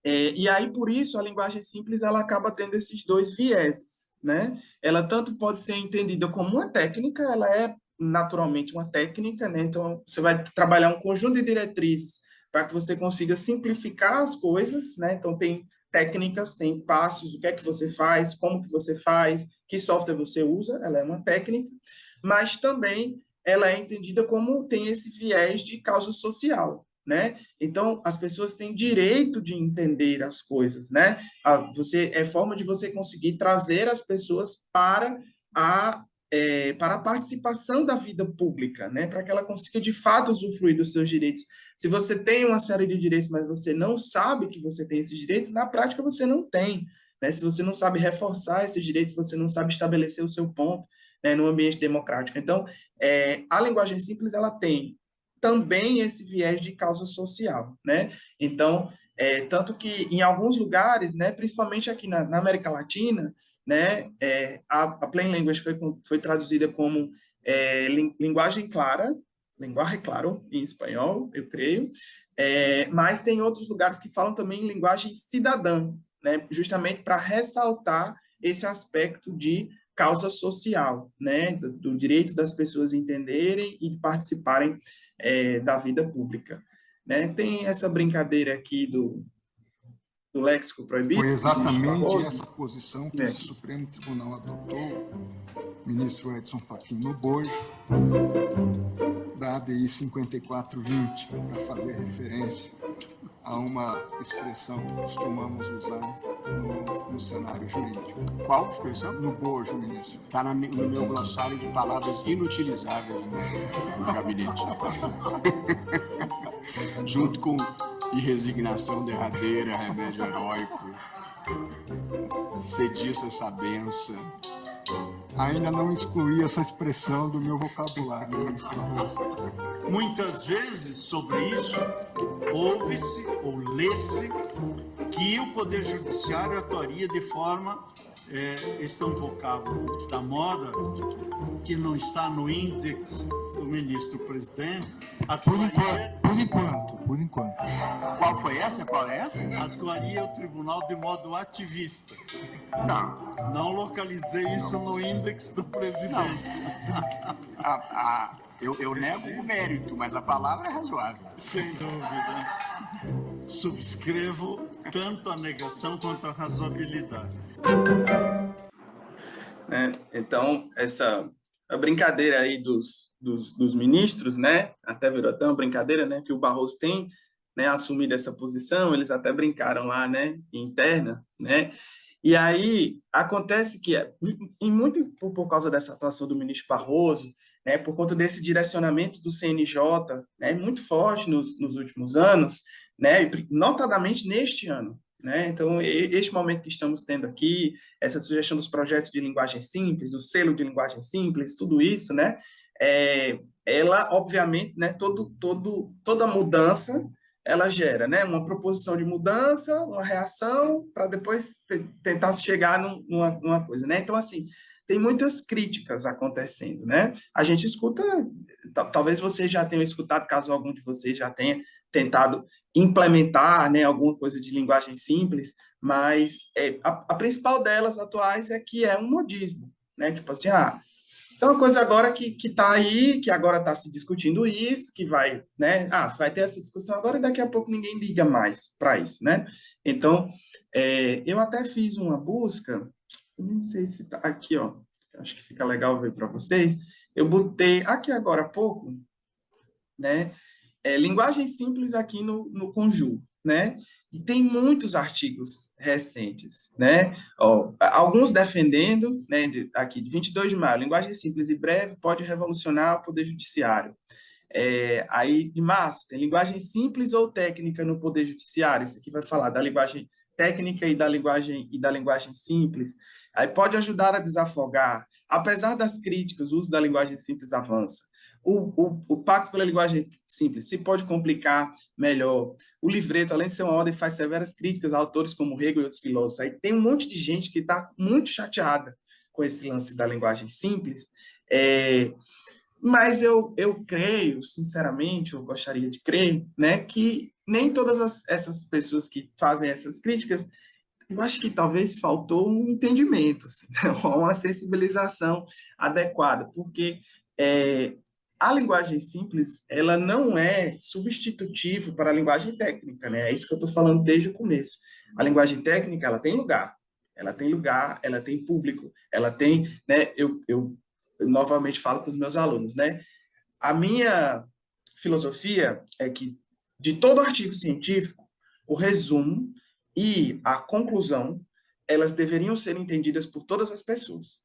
E aí, por isso, a linguagem simples ela acaba tendo esses dois vieses, né? Ela tanto pode ser entendida como uma técnica, ela é naturalmente uma técnica, né? Então, você vai trabalhar um conjunto de diretrizes para que você consiga simplificar as coisas, né? Então, tem técnicas, tem passos, o que é que você faz, como que você faz, que software você usa, ela é uma técnica, mas também ela é entendida como tem esse viés de causa social, né? Então, as pessoas têm direito de entender as coisas, né? É forma de você conseguir trazer as pessoas para a participação da vida pública, né? Para que ela consiga, de fato, usufruir dos seus direitos. Se você tem uma série de direitos, mas você não sabe que você tem esses direitos, na prática você não tem, né? Se você não sabe reforçar esses direitos, você não sabe estabelecer o seu ponto, né, no ambiente democrático. Então, a linguagem simples, ela tem também esse viés de causa social, né? Então, tanto que em alguns lugares, né, principalmente aqui na América Latina, né, a Plain Language foi traduzida como linguagem clara, linguagem claro em espanhol, eu creio, mas tem outros lugares que falam também linguagem cidadã, né, justamente para ressaltar esse aspecto de causa social, né, do direito das pessoas entenderem e participarem da vida pública, né? Tem essa brincadeira aqui do léxico proibido. Foi exatamente essa posição que esse Supremo Tribunal adotou, ministro Edson Fachin no bojo, da ADI 5420, para fazer referência a uma expressão que costumamos usar no cenário jurídico. Qual expressão? No bojo, ministro. Está no meu glossário de palavras inutilizáveis no gabinete. Junto com irresignação derradeira, remédio heróico, cediça sabença. Ainda não excluí essa expressão do meu vocabulário. Muitas vezes, sobre isso, ouve-se ou lê-se que o Poder Judiciário atuaria de forma Este é um vocábulo da moda que não está no índex do ministro-presidente. Por enquanto. Qual foi essa? Qual é essa? Atuaria o tribunal de modo ativista. Não. Não localizei isso no índex do presidente. Eu nego o mérito, mas a palavra é razoável. Sem dúvida. Subscrevo tanto a negação quanto a razoabilidade. Então, a brincadeira aí dos ministros, né, até virou até uma brincadeira, né, que o Barroso tem, né, assumido essa posição, eles até brincaram lá, né, interna, né, e aí acontece que, e muito por causa dessa atuação do ministro Barroso, né, por conta desse direcionamento do CNJ, né, muito forte nos últimos anos, né, notadamente neste ano, né? Então, este momento que estamos tendo aqui, essa sugestão dos projetos de linguagem simples, do selo de linguagem simples, tudo isso, né? Ela, obviamente, né, toda mudança, ela gera, né, uma proposição de mudança, uma reação, para depois tentar chegar numa coisa, né? Então, assim, tem muitas críticas acontecendo, né? A gente escuta, talvez vocês já tenham escutado, caso algum de vocês já tenha tentado implementar, né, alguma coisa de linguagem simples, mas a principal delas atuais é que é um modismo, né? Tipo assim, isso é uma coisa agora que está aí, que agora está se discutindo isso, que vai, né? Vai ter essa discussão agora e daqui a pouco ninguém liga mais para isso, né? Então, eu até fiz uma busca, eu nem sei se está aqui, ó, acho que fica legal ver para vocês. Eu botei aqui agora há pouco, né? Linguagem simples aqui no Conjur, né? E tem muitos artigos recentes, né? Alguns defendendo, né, aqui, de 22 de maio, linguagem simples e breve pode revolucionar o Poder Judiciário. Aí, de março, tem linguagem simples ou técnica no Poder Judiciário. Isso aqui vai falar da linguagem técnica e da linguagem simples. Aí pode ajudar a desafogar. Apesar das críticas, o uso da linguagem simples avança. O Pacto pela Linguagem Simples se pode complicar melhor. O livreto, além de ser uma ordem, faz severas críticas a autores como Hegel e outros filósofos. Aí tem um monte de gente que está muito chateada com esse lance da linguagem simples, mas eu creio, sinceramente, eu gostaria de crer, né, que nem todas essas pessoas que fazem essas críticas, eu acho que talvez faltou um entendimento, assim, uma sensibilização adequada, porque a linguagem simples, ela não é substitutivo para a linguagem técnica, né? É isso que eu estou falando desde o começo. A linguagem técnica, ela tem lugar, ela tem público, ela tem, né? Eu novamente falo para os meus alunos, né? A minha filosofia é que, de todo artigo científico, o resumo e a conclusão, elas deveriam ser entendidas por todas as pessoas.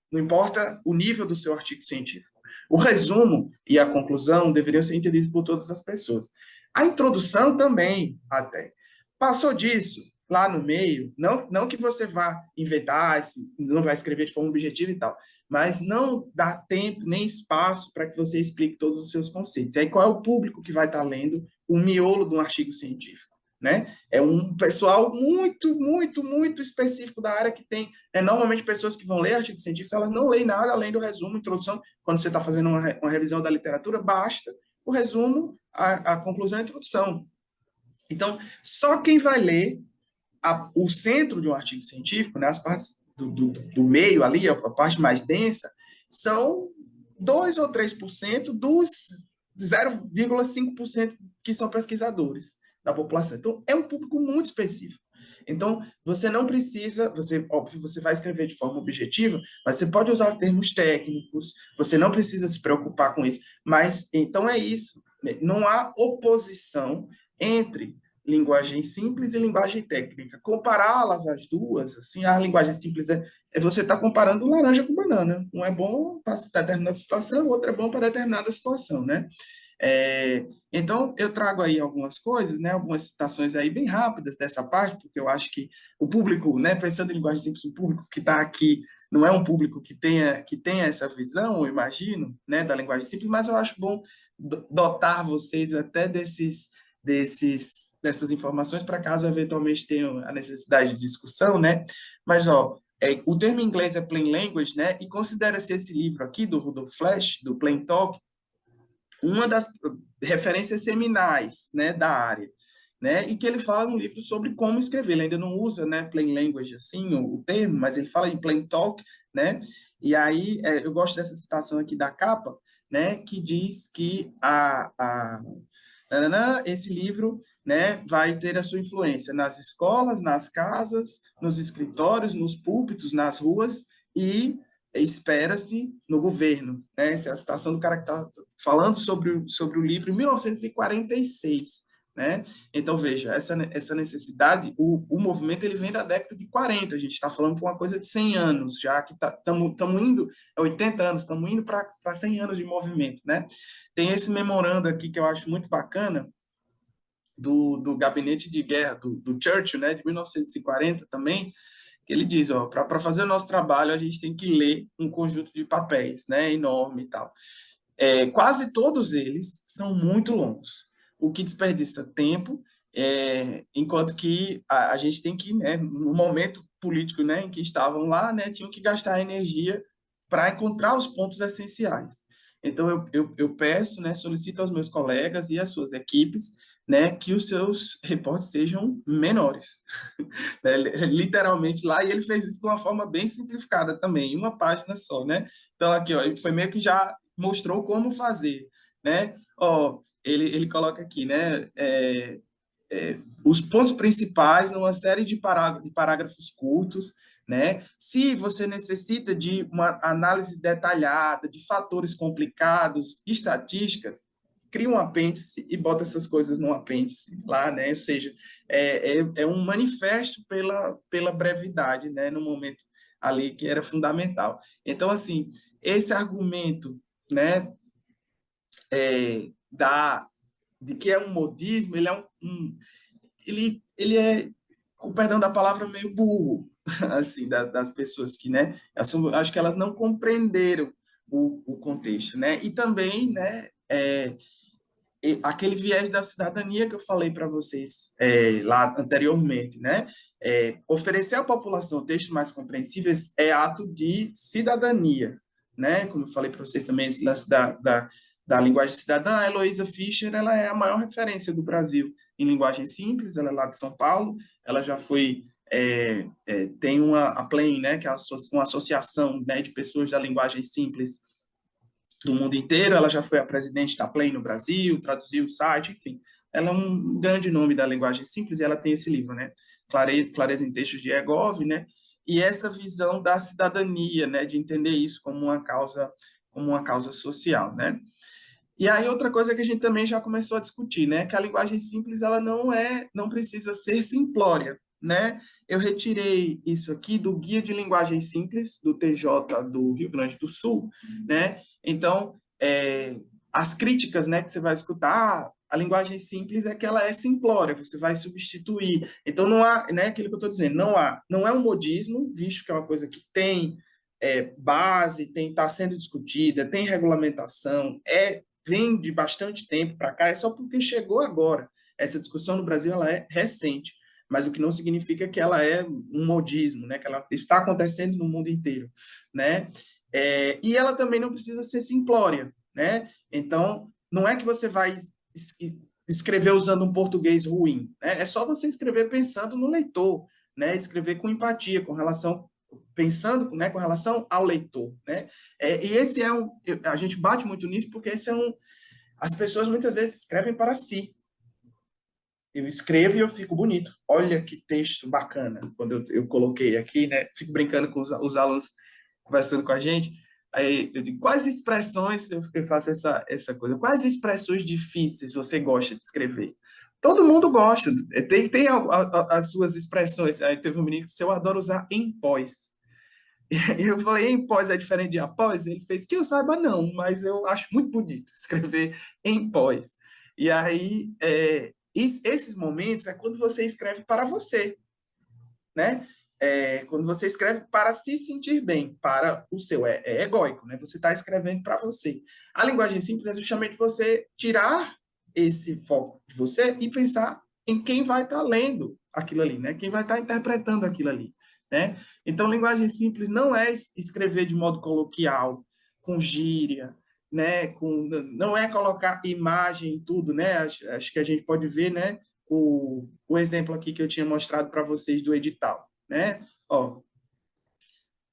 Não importa o nível do seu artigo científico. O resumo e a conclusão deveriam ser entendidos por todas as pessoas. A introdução também, até. Passou disso, lá no meio, não que você vá inventar, não vai escrever de forma objetiva e tal, mas não dá tempo nem espaço para que você explique todos os seus conceitos. E aí, qual é o público que vai estar lendo o miolo de um artigo científico? Né? É um pessoal muito, muito, muito específico da área que tem, normalmente pessoas que vão ler artigos científicos, elas não leem nada além do resumo, introdução. Quando você está fazendo uma revisão da literatura, basta o resumo, a conclusão e a introdução. Então, só quem vai ler o centro de um artigo científico, né, as partes do meio ali, a parte mais densa, são 2 ou 3% dos 0,5% que são pesquisadores da população. Então, é um público muito específico. Então, você não precisa, óbvio, você vai escrever de forma objetiva, mas você pode usar termos técnicos, você não precisa se preocupar com isso. Mas, então, é isso. Não há oposição entre linguagem simples e linguagem técnica. Compará-las as duas, assim, a linguagem simples é você estar comparando laranja com banana. Um é bom para determinada situação, o outro é bom para determinada situação, né? Então, eu trago aí algumas coisas, né, algumas citações aí bem rápidas dessa parte, porque eu acho que o público, né, pensando em linguagem simples, o público que está aqui não é um público que tenha essa visão, eu imagino, né, da linguagem simples, mas eu acho bom dotar vocês até dessas informações para caso eventualmente tenham a necessidade de discussão, né? Mas, O termo em inglês é plain language, né? E considera-se esse livro aqui, do Rudolf Flesch, do Plain Talk, uma das referências seminais, né, da área, né? E que ele fala no livro sobre como escrever. Ele ainda não usa, né, plain language assim, o termo, mas ele fala em plain talk, né? E aí eu gosto dessa citação aqui da capa, né, que diz que esse livro, né, vai ter a sua influência nas escolas, nas casas, nos escritórios, nos púlpitos, nas ruas e espera-se no governo, né? Essa é a citação do cara que está falando sobre o livro em 1946, né? Então, veja, essa necessidade, o movimento ele vem da década de 40, a gente está falando por uma coisa de 100 anos, já que estamos indo, 80 anos, estamos indo para 100 anos de movimento, né? Tem esse memorando aqui que eu acho muito bacana, do gabinete de guerra, do Churchill, né, de 1940 também, que ele diz, ó, para fazer o nosso trabalho, a gente tem que ler um conjunto de papéis, né, enorme e tal. Quase todos eles são muito longos, o que desperdiça tempo, enquanto que a gente tem que, né, no momento político, né, em que estavam lá, né, tinham que gastar energia para encontrar os pontos essenciais. Então, eu peço, né, solicito aos meus colegas e às suas equipes, né, que os seus reportes sejam menores, né, literalmente lá, e ele fez isso de uma forma bem simplificada também, em uma página só, né? Então, aqui, ó, foi meio que já mostrou como fazer, né? Ó, ele coloca aqui, né, os pontos principais numa série de parágrafos curtos, né? Se você necessita de uma análise detalhada de fatores complicados, estatísticas, cria um apêndice e bota essas coisas no apêndice lá, né? Ou seja, é um manifesto pela brevidade, né? No momento ali que era fundamental. Então, assim, esse argumento, né, de que é um modismo, ele é ele é, com perdão da palavra, meio burro, assim, das pessoas que, né, acho que elas não compreenderam o contexto, né, e também, né, aquele viés da cidadania que eu falei para vocês lá anteriormente, né, oferecer à população textos mais compreensíveis é ato de cidadania, né, como eu falei para vocês também, esse lance da linguagem cidadã. A Heloísa Fischer, ela é a maior referência do Brasil em linguagem simples, ela é lá de São Paulo, ela já foi, tem a PLAN, né, que é uma associação, né, de pessoas da linguagem simples do mundo inteiro, ela já foi a presidente da PLAN no Brasil, traduziu o site, enfim, ela é um grande nome da linguagem simples e ela tem esse livro, né, Clareza em Textos de Egov, né, e essa visão da cidadania, né, de entender isso como uma causa social, né. E aí outra coisa que a gente também já começou a discutir, né, que a linguagem simples ela não precisa ser simplória, né? Eu retirei isso aqui do Guia de Linguagem Simples do TJ do Rio Grande do Sul, né? Então, as críticas, né, que você vai escutar, a linguagem simples é que ela é simplória, você vai substituir. Então não há, né, aquilo que eu estou dizendo, não é um modismo, visto que é uma coisa que tem base, está sendo discutida, tem regulamentação, vem de bastante tempo para cá, é só porque chegou agora. Essa discussão no Brasil ela é recente, mas o que não significa que ela é um modismo, né? Que ela está acontecendo no mundo inteiro, né? E ela também não precisa ser simplória, né? Então, não é que você vai escrever usando um português ruim, né? É só você escrever pensando no leitor, né? Escrever com empatia, pensando, né, com relação ao leitor, né? E esse a gente bate muito nisso porque esse as pessoas muitas vezes escrevem para si. Eu escrevo e eu fico bonito. Olha que texto bacana. Quando eu coloquei aqui, né? Fico brincando com os alunos conversando com a gente. Aí eu digo, quais expressões, eu faço essa coisa, quais expressões difíceis você gosta de escrever? Todo mundo gosta, tem as suas expressões. Aí teve um menino que disse, eu adoro usar em pós. E eu falei, em pós é diferente de após? Ele fez, que eu saiba não, mas eu acho muito bonito escrever em pós. E aí, esses momentos é quando você escreve para você, né? Quando você escreve para se sentir bem, para o seu, é egóico, né? Você está escrevendo para você. A linguagem simples é justamente você tirar esse foco de você e pensar em quem vai estar lendo aquilo ali, né? Quem vai estar interpretando aquilo ali. né? Então, linguagem simples não é escrever de modo coloquial, com gíria, né? Não é colocar imagem em tudo, né? Acho que a gente pode ver, né? O exemplo aqui que eu tinha mostrado para vocês do edital, né? Ó,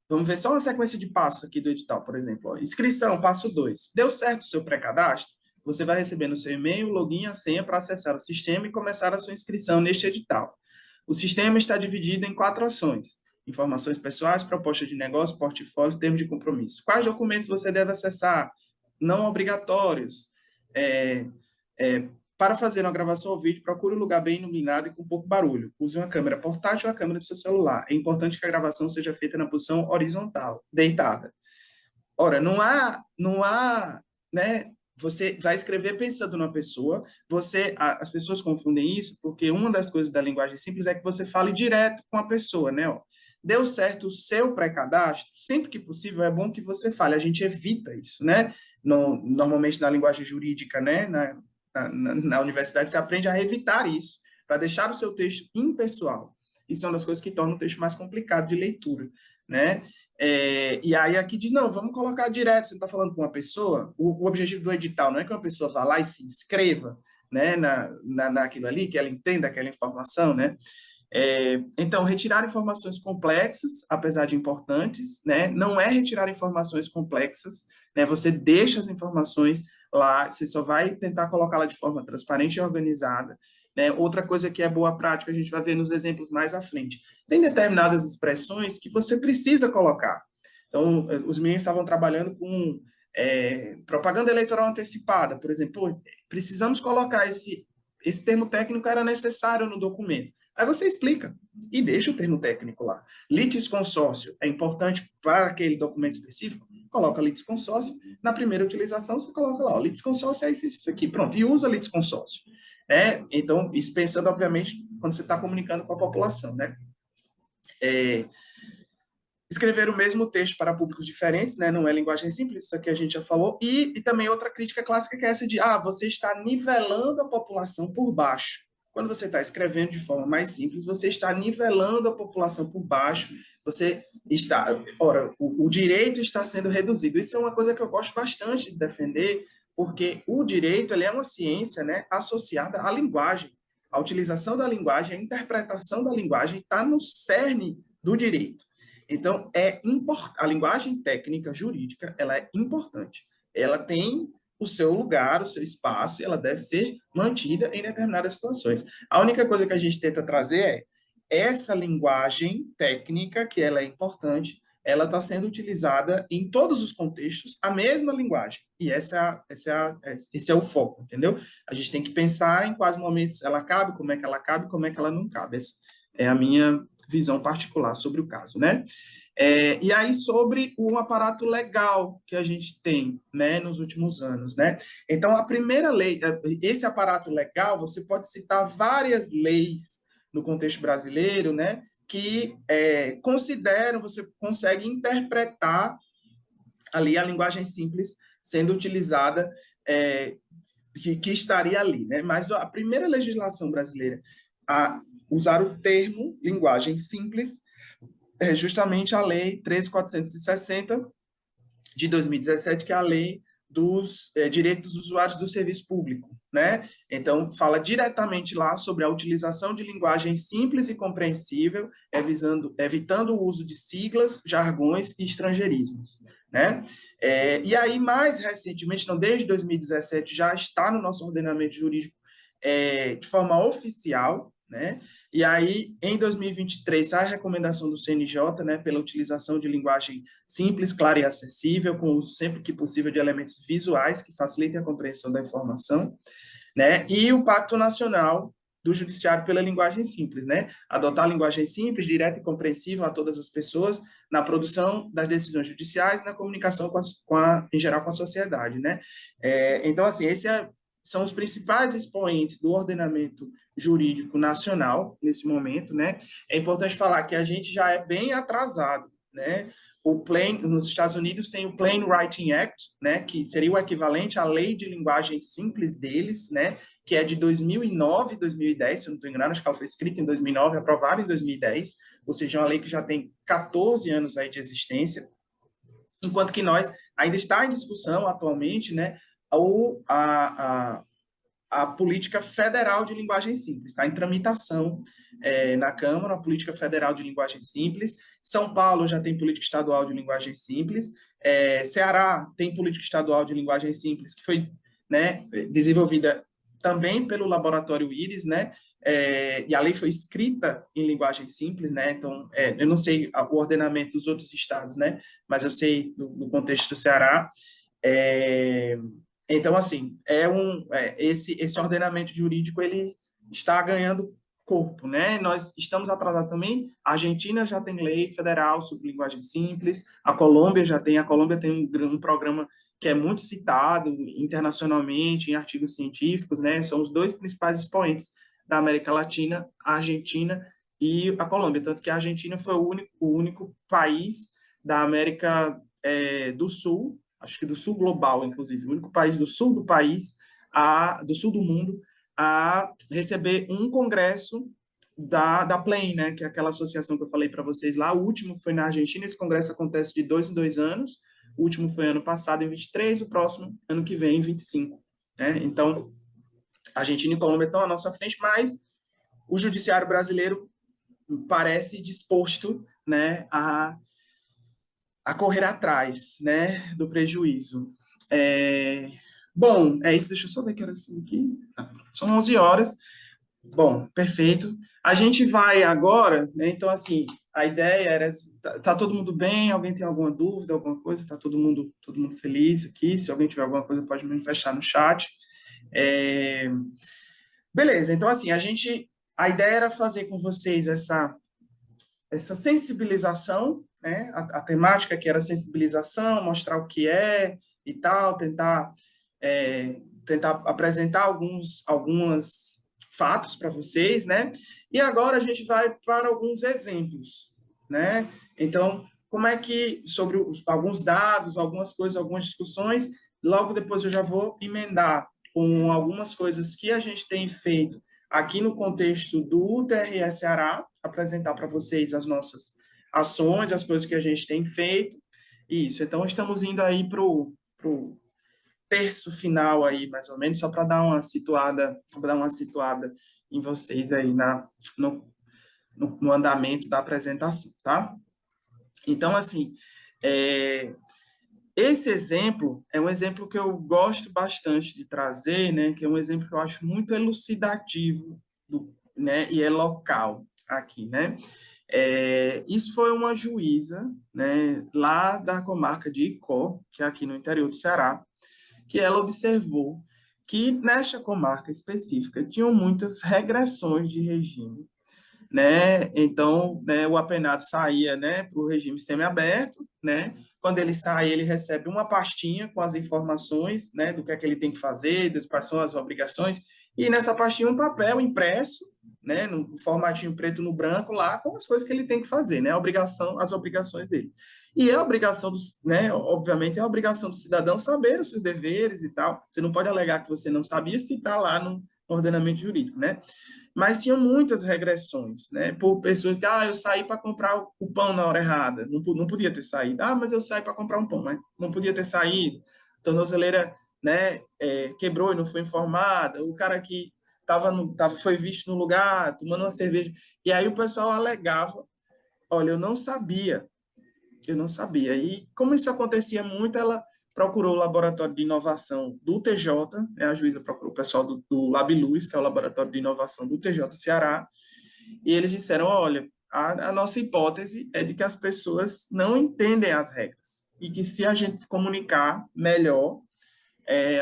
vamos ver só uma sequência de passos aqui do edital, por exemplo. Ó. Inscrição, passo 2. Deu certo o seu pré-cadastro? Você vai receber no seu e-mail o login e a senha para acessar o sistema e começar a sua inscrição neste edital. O sistema está dividido em 4 ações: informações pessoais, proposta de negócio, portfólio, termo de compromisso. Quais documentos você deve acessar? Não obrigatórios. Para fazer uma gravação ao vídeo, procure um lugar bem iluminado e com pouco barulho. Use uma câmera portátil ou a câmera do seu celular. É importante que a gravação seja feita na posição horizontal, deitada. Ora, não há, né? Você vai escrever pensando numa pessoa, as pessoas confundem isso, porque uma das coisas da linguagem simples é que você fale direto com a pessoa, né? Ó, deu certo o seu pré-cadastro, sempre que possível é bom que você fale, a gente evita isso, né? Normalmente na linguagem jurídica, né? Na universidade se aprende a evitar isso, para deixar o seu texto impessoal. Isso é uma das coisas que torna o texto mais complicado de leitura, né? E aí aqui diz, não, vamos colocar direto, você está falando com uma pessoa, o objetivo do edital não é que uma pessoa vá lá e se inscreva, né, naquilo ali, que ela entenda aquela informação, né? Então, retirar informações complexas, apesar de importantes, né, não é retirar informações complexas, né, você deixa as informações lá, você só vai tentar colocá-la de forma transparente e organizada, né? Outra coisa que é boa prática, a gente vai ver nos exemplos mais à frente. Tem determinadas expressões que você precisa colocar. Então, os meninos estavam trabalhando com propaganda eleitoral antecipada, por exemplo. Precisamos colocar esse termo técnico, era necessário no documento. Aí você explica e deixa o termo técnico lá. Litisconsórcio é importante para aquele documento específico, coloca litisconsórcio. Na primeira utilização, você coloca lá, litisconsórcio é isso aqui, pronto, e usa litisconsórcio. Então, isso pensando, obviamente, quando você está comunicando com a população, né? Escrever o mesmo texto para públicos diferentes, né? Não é linguagem simples, isso aqui a gente já falou. E também outra crítica clássica que é essa de, você está nivelando a população por baixo. Quando você está escrevendo de forma mais simples, você está nivelando a população por baixo, o direito está sendo reduzido. Isso é uma coisa que eu gosto bastante de defender, porque o direito ele é uma ciência, né, associada à linguagem. A utilização da linguagem, a interpretação da linguagem está no cerne do direito. Então, a linguagem técnica jurídica ela é importante. Ela tem o seu lugar, o seu espaço, e ela deve ser mantida em determinadas situações. A única coisa que a gente tenta trazer é essa linguagem técnica, que ela é importante, ela está sendo utilizada em todos os contextos, a mesma linguagem. E esse é o foco, entendeu? A gente tem que pensar em quais momentos ela cabe, como é que ela não cabe. Essa é a minha visão particular sobre o caso, né? E aí, sobre o aparato legal que a gente tem, né, nos últimos anos, né? Então, a primeira lei, esse aparato legal, você pode citar várias leis no contexto brasileiro, né, que consideram, você consegue interpretar ali a linguagem simples sendo utilizada, que estaria ali, né? Mas a primeira legislação brasileira a usar o termo linguagem simples é justamente a Lei 13.460 de 2017, que é a Lei dos Direitos dos Usuários do Serviço Público, né? Então, fala diretamente lá sobre a utilização de linguagem simples e compreensível, evitando o uso de siglas, jargões e estrangeirismos, né? E aí, mais recentemente, não, desde 2017, já está no nosso ordenamento jurídico de forma oficial, né? E aí, em 2023, sai a recomendação do CNJ, né, pela utilização de linguagem simples, clara e acessível, com o uso sempre que possível de elementos visuais que facilitem a compreensão da informação, né? E o Pacto Nacional do Judiciário pela Linguagem Simples, né? Adotar a linguagem simples, direta e compreensível a todas as pessoas na produção das decisões judiciais, na comunicação em geral com a sociedade, né? Então, assim, são os principais expoentes do ordenamento jurídico nacional nesse momento, né? É importante falar que a gente já é bem atrasado, né? nos Estados Unidos tem o Plain Writing Act, né, que seria o equivalente à lei de linguagem simples deles, né, que é de 2009, 2010, se eu não estou enganado, acho que ela foi escrita em 2009, aprovada em 2010, ou seja, uma lei que já tem 14 anos aí de existência, enquanto que nós ainda está em discussão atualmente, né, a política federal de linguagem simples, está em tramitação na Câmara, a política federal de linguagem simples. São Paulo já tem política estadual de linguagem simples. Ceará tem política estadual de linguagem simples, que foi, né, desenvolvida também pelo Laboratório IRIS, né, e a lei foi escrita em linguagem simples, né, então, eu não sei o ordenamento dos outros estados, né, mas eu sei do contexto do Ceará. Então, assim, esse ordenamento jurídico, ele está ganhando corpo, né? Nós estamos atrasados também. A Argentina já tem lei federal sobre linguagem simples, a Colômbia tem um programa que é muito citado internacionalmente em artigos científicos, né? São os dois principais expoentes da América Latina, a Argentina e a Colômbia, tanto que a Argentina foi o único país da América do Sul, acho que do sul global, inclusive, o único país do sul do país, do sul do mundo, a receber um congresso da PLAN, né, que é aquela associação que eu falei para vocês lá. O último foi na Argentina, esse congresso acontece de 2 em 2 anos, o último foi ano passado, em 23, o próximo, ano que vem, em 25. Né? Então, Argentina e Colômbia estão à nossa frente, mas o judiciário brasileiro parece disposto, né, a correr atrás, né, do prejuízo. Bom, é isso, deixa eu só ver que horas são aqui. São 11 horas. Bom, perfeito. A gente vai agora, né, então, assim, a ideia era, tá todo mundo bem? Alguém tem alguma dúvida, alguma coisa? Tá todo mundo feliz aqui? Se alguém tiver alguma coisa, pode manifestar no chat. Beleza, então, assim, a ideia era fazer com vocês essa sensibilização, né? A temática que era sensibilização, mostrar o que é e tal, tentar apresentar alguns fatos para vocês, né? E agora a gente vai para alguns exemplos, né? Então, como é que, sobre alguns dados, algumas coisas, algumas discussões, logo depois eu já vou emendar com algumas coisas que a gente tem feito aqui no contexto do TRE Ceará, apresentar para vocês as nossas ações, as coisas que a gente tem feito. Isso, então estamos indo aí para o terço final aí, mais ou menos, só para dar uma situada em vocês aí no andamento da apresentação, tá? Então, assim, esse exemplo é um exemplo que eu gosto bastante de trazer, né, que é um exemplo que eu acho muito elucidativo, né, e é local aqui, né? Isso foi uma juíza, né, lá da comarca de Icó, que é aqui no interior do Ceará, que ela observou que nesta comarca específica tinham muitas regressões de regime, né? Então, né, o apenado saía, né, para o regime semiaberto, né? Quando ele sai, ele recebe uma pastinha com as informações, né, do que é que ele tem que fazer, quais são as obrigações, e nessa pastinha um papel impresso, né, no formatinho preto no branco lá, com as coisas que ele tem que fazer, né, as obrigações dele. E é a obrigação né, obviamente é a obrigação do cidadão saber os seus deveres e tal. Você não pode alegar que você não sabia se está lá no ordenamento jurídico, né? Mas tinham muitas regressões, né? Por pessoas que, eu saí para comprar o pão na hora errada, não podia ter saído. Mas eu saí para comprar um pão, mas não podia ter saído. A tornozeleira, né, quebrou e não foi informada. O cara que foi visto no lugar tomando uma cerveja. E aí o pessoal alegava, olha, eu não sabia. E como isso acontecia muito, ela procurou o laboratório de inovação do TJ, né, a juíza procurou o pessoal do LabLuz, que é o laboratório de inovação do TJ Ceará, e eles disseram, olha, a nossa hipótese é de que as pessoas não entendem as regras, e que se a gente comunicar melhor,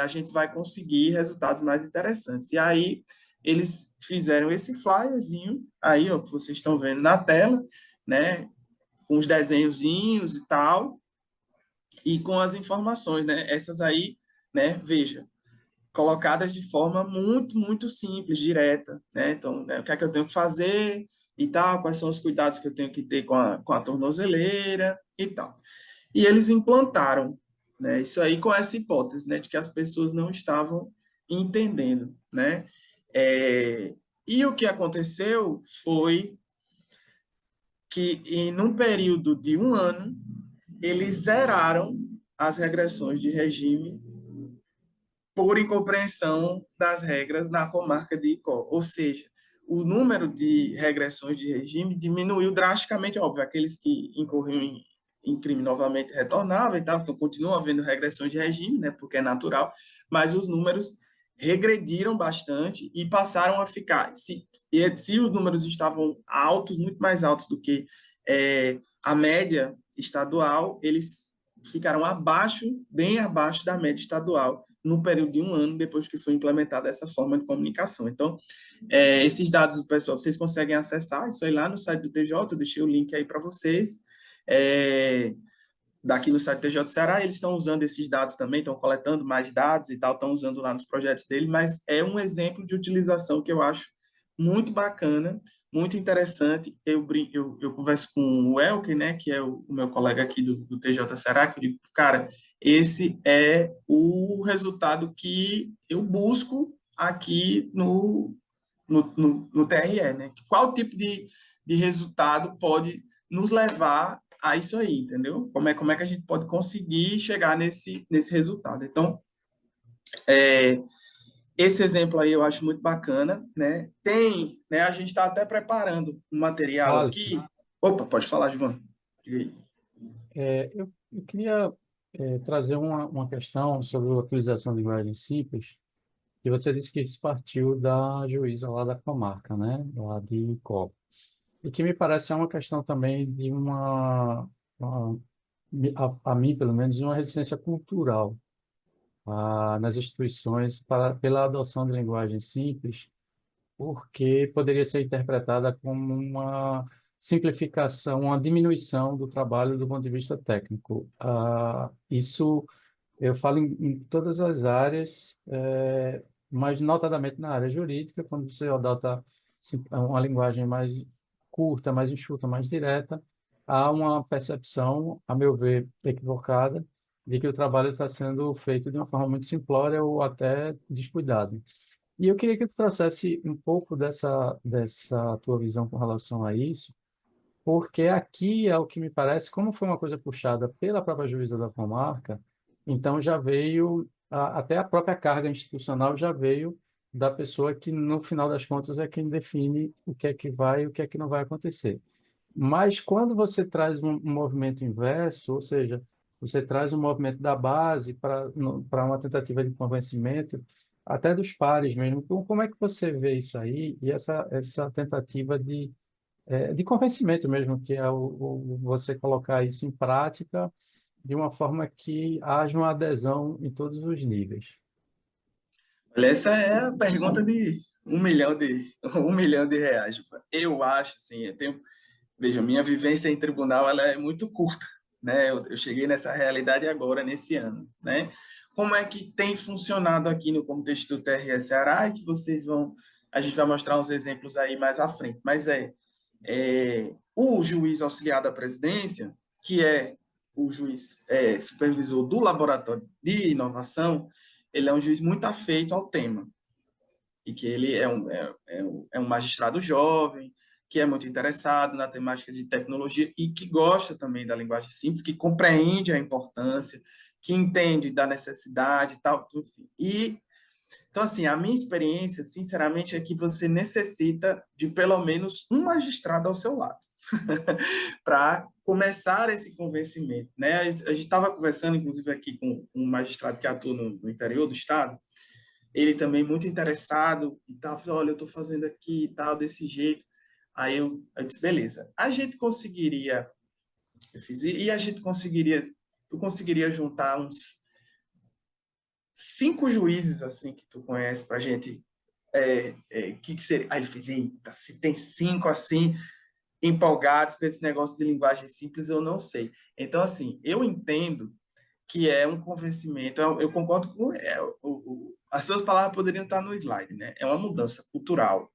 a gente vai conseguir resultados mais interessantes. E aí, eles fizeram esse flyerzinho, aí, ó, que vocês estão vendo na tela, né, com os desenhozinhos e tal, e com as informações, né? Essas aí, né, veja, colocadas de forma muito, muito simples, direta, né? Então, né, o que é que eu tenho que fazer e tal, quais são os cuidados que eu tenho que ter com a tornozeleira e tal. E eles implantaram, né, isso aí com essa hipótese, né, de que as pessoas não estavam entendendo, né? E o que aconteceu foi que, num período de 1 ano, eles zeraram as regressões de regime por incompreensão das regras na comarca de Icó. Ou seja, o número de regressões de regime diminuiu drasticamente, óbvio, aqueles que incorriam em crime novamente retornavam e tal, então continua havendo regressões de regime, né, porque é natural, mas os números regrediram bastante e passaram a ficar, se os números estavam altos, muito mais altos do que a média estadual, eles ficaram abaixo, bem abaixo da média estadual, no período de 1 ano, depois que foi implementada essa forma de comunicação. Então, esses dados, pessoal, vocês conseguem acessar isso aí lá no site do TJ, eu deixei o link aí para vocês. Daqui no site do TJ Ceará, eles estão usando esses dados também, estão coletando mais dados e tal, estão usando lá nos projetos dele, mas é um exemplo de utilização que eu acho muito bacana, muito interessante. Eu converso com o Elker, né, que é o meu colega aqui do TJ Ceará, que eu digo, cara, esse é o resultado que eu busco aqui no TRE, né? Qual tipo de resultado pode nos levar a isso aí, entendeu? Como é que a gente pode conseguir chegar nesse resultado. Então, esse exemplo aí eu acho muito bacana, né? Né, a gente está até preparando um material aqui. Opa, pode falar, João. Eu queria trazer uma questão sobre a utilização de linguagem simples, que você disse que isso partiu da juíza lá da comarca, né? Lá de Icó. E que me parece é uma questão também de a mim, pelo menos, de uma resistência cultural nas instituições pela adoção de linguagem simples, porque poderia ser interpretada como uma simplificação, uma diminuição do trabalho do ponto de vista técnico. Isso eu falo em todas as áreas, mas notadamente na área jurídica, quando você adota uma linguagem mais curta, mais enxuta, mais direta, há uma percepção, a meu ver, equivocada, de que o trabalho está sendo feito de uma forma muito simplória ou até descuidada. E eu queria que tu trouxesse um pouco dessa tua visão com relação a isso, porque aqui, ao que me parece, como foi uma coisa puxada pela própria juíza da comarca, então já veio, até a própria carga institucional já veio da pessoa que, no final das contas, é quem define o que é que vai e o que é que não vai acontecer. Mas quando você traz um movimento inverso, ou seja, você traz um movimento da base para uma tentativa de convencimento, até dos pares mesmo, então, como é que você vê isso aí e essa tentativa de convencimento mesmo, que é você colocar isso em prática de uma forma que haja uma adesão em todos os níveis? Olha, essa é a pergunta de 1 milhão de reais. Eu acho, assim, veja, minha vivência em tribunal ela é muito curta, né? Eu cheguei nessa realidade agora, nesse ano, né? Como é que tem funcionado aqui no contexto do TRE Ceará, e que a gente vai mostrar uns exemplos aí mais à frente, mas o juiz auxiliar da presidência, que é o juiz supervisor do laboratório de inovação, ele é um juiz muito afeito ao tema, e que ele é um magistrado jovem, que é muito interessado na temática de tecnologia e que gosta também da linguagem simples, que compreende a importância, que entende da necessidade e tal. Enfim. Então, assim, a minha experiência, sinceramente, é que você necessita de pelo menos um magistrado ao seu lado para começar esse convencimento, né? A gente estava conversando, inclusive, aqui com um magistrado que atua no interior do estado, ele também muito interessado e tal, falou, olha, eu estou fazendo aqui e tal, desse jeito. Aí eu disse, beleza, tu conseguiria juntar uns 5 juízes, assim, que tu conhece para a gente, que seria? Aí ele fez, eita, se tem 5 assim, empolgados com esse negócio de linguagem simples, eu não sei. Então, assim, eu entendo que é um convencimento, eu concordo com as suas palavras poderiam estar no slide, né? É uma mudança cultural.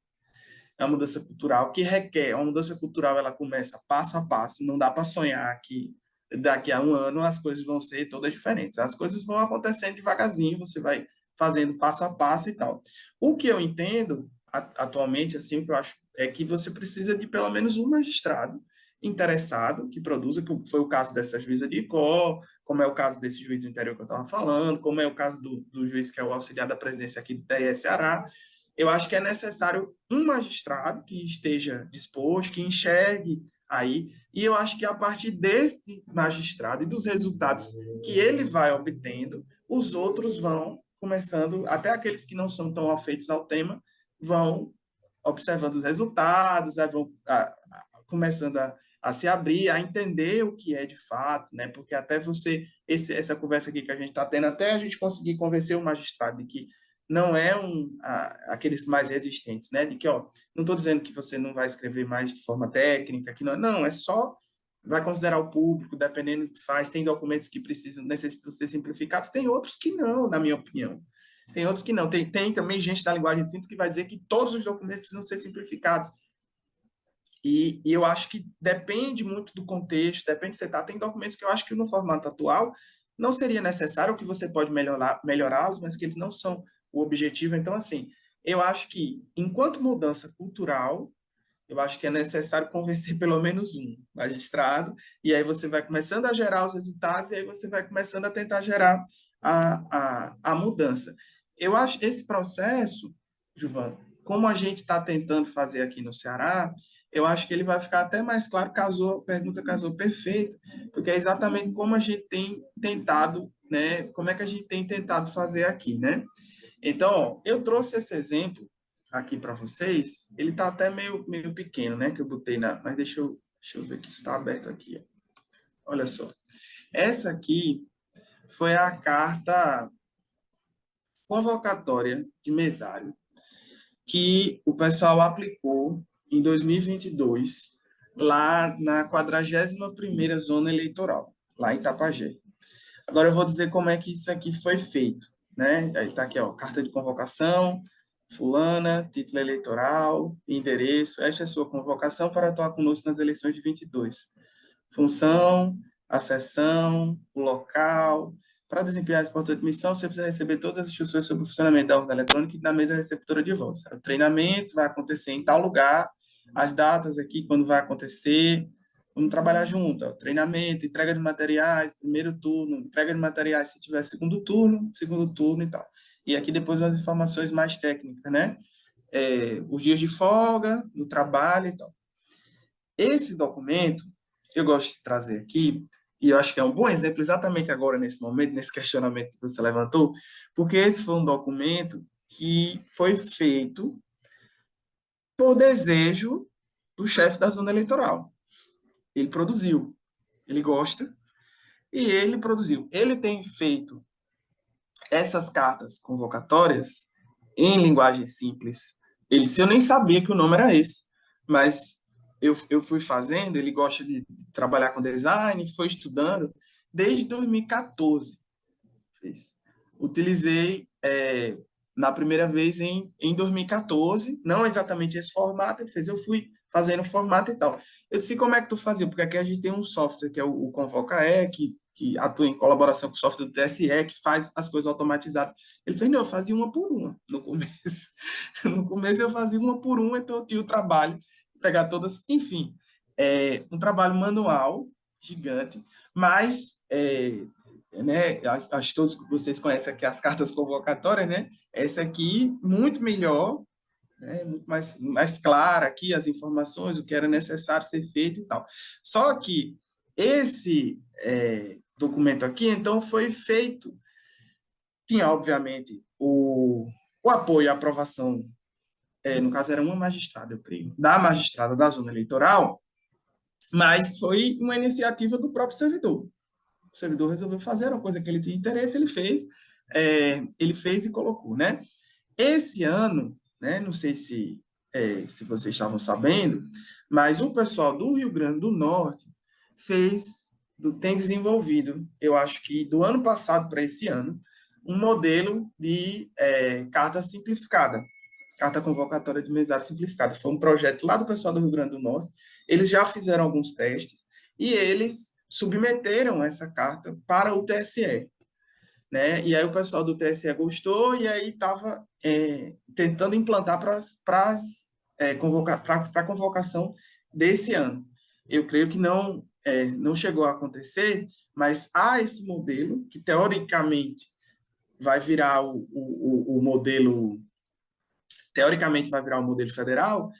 é uma mudança cultural que requer, uma mudança cultural, ela começa passo a passo, não dá para sonhar que daqui a um ano as coisas vão ser todas diferentes. As coisas vão acontecendo devagarzinho, você vai fazendo passo a passo e tal. O que eu entendo atualmente, assim, o que eu acho é que você precisa de pelo menos um magistrado interessado que produza, que foi o caso dessa juíza de Icó, como é o caso desse juiz do interior que eu estava falando, como é o caso do juiz que é o auxiliar da presidência aqui do TRE Ceará. Eu acho que é necessário um magistrado que esteja disposto, que enxergue aí, e eu acho que a partir desse magistrado e dos resultados que ele vai obtendo, os outros vão começando, até aqueles que não são tão afeitos ao tema, vão observando os resultados, aí vão começando a se abrir, a entender o que é de fato, né? Porque até você, essa conversa aqui que a gente está tendo, até a gente conseguir convencer o magistrado de que não é aqueles mais resistentes, né? De que, ó, não estou dizendo que você não vai escrever mais de forma técnica, que não, é só vai considerar o público, dependendo do que faz, tem documentos que necessitam ser simplificados, tem outros que não, na minha opinião. Tem outros que não. Tem também gente da linguagem simples que vai dizer que todos os documentos precisam ser simplificados. E eu acho que depende muito do contexto, depende de você tá. Tem documentos que eu acho que no formato atual não seria necessário, que você pode melhorá-los, mas que eles não são o objetivo. Então, assim, eu acho que, enquanto mudança cultural, eu acho que é necessário convencer pelo menos um magistrado, e aí você vai começando a gerar os resultados, e aí você vai começando a tentar gerar a mudança. Eu acho esse processo, Gilvan, como a gente está tentando fazer aqui no Ceará, eu acho que ele vai ficar até mais claro, a pergunta casou perfeito, porque é exatamente como a gente tem tentado, né? Como é que a gente tem tentado fazer aqui, né? Então, ó, eu trouxe esse exemplo aqui para vocês, ele está até meio pequeno, né? Que eu botei mas deixa eu ver que está aberto aqui. Ó. Olha só. Essa aqui foi a carta convocatória de mesário que o pessoal aplicou em 2022, lá na 41ª Zona Eleitoral, lá em Itapajé. Agora eu vou dizer como é que isso aqui foi feito, né? Aí está aqui, ó, carta de convocação, fulana, título eleitoral, endereço, esta é a sua convocação para atuar conosco nas eleições de 22. Função, a sessão, o local. Para desempenhar esse portal de admissão, você precisa receber todas as instruções sobre o funcionamento da urna eletrônica e da mesa receptora de votos. O treinamento vai acontecer em tal lugar, as datas aqui, quando vai acontecer, vamos trabalhar junto. Ó, treinamento, entrega de materiais, primeiro turno, entrega de materiais se tiver segundo turno e tal. E aqui depois umas informações mais técnicas, né? Os dias de folga, no trabalho e tal. Esse documento, eu gosto de trazer aqui, e eu acho que é um bom exemplo exatamente agora, nesse momento, nesse questionamento que você levantou, porque esse foi um documento que foi feito por desejo do chefe da zona eleitoral. Ele produziu, ele gosta, e ele produziu. Ele tem feito essas cartas convocatórias em linguagem simples. Eu nem sabia que o nome era esse, mas eu fui fazendo, ele gosta de trabalhar com design, foi estudando desde 2014. Utilizei na primeira vez em 2014, não exatamente esse formato, ele fez, eu fui fazendo o formato e tal. Eu disse, como é que tu fazia? Porque aqui a gente tem um software que é o Convoca-E, que atua em colaboração com o software do TSE, que faz as coisas automatizadas. Ele fez, não, eu fazia uma por uma no começo. No começo eu fazia uma por uma, então eu tinha o trabalho, pegar todas, enfim, um trabalho manual gigante, mas, né, acho que todos vocês conhecem aqui as cartas convocatórias, né? Essa aqui, muito melhor, né, muito mais clara aqui as informações, o que era necessário ser feito e tal. Só que esse documento aqui, então, foi feito, tinha, obviamente, o apoio e a aprovação, no caso era uma magistrada, eu creio, da magistrada da zona eleitoral, mas foi uma iniciativa do próprio servidor. O servidor resolveu fazer uma coisa que ele tinha interesse, ele fez e colocou, né? Esse ano, né, não sei se vocês estavam sabendo, mas o pessoal do Rio Grande do Norte tem desenvolvido, eu acho que do ano passado para esse ano, um modelo de carta simplificada. carta convocatória de mesário simplificada. Foi um projeto lá do pessoal do Rio Grande do Norte. Eles já fizeram alguns testes e eles submeteram essa carta para o TSE, né? E aí o pessoal do TSE gostou e aí estava tentando implantar para a convocação desse ano. Eu creio que não chegou a acontecer, mas há esse modelo que, teoricamente, vai virar o modelo, teoricamente vai virar o modelo federal,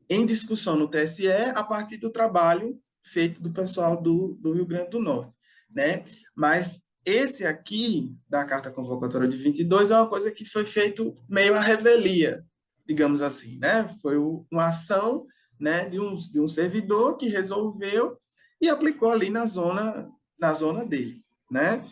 em discussão no TSE a partir do trabalho feito do pessoal do Rio Grande do Norte, né? Mas esse aqui, da carta convocatória de 22, é uma coisa que foi feito meio à revelia, digamos assim, né? Foi uma ação, né, de um servidor que resolveu e aplicou ali na zona dele, né?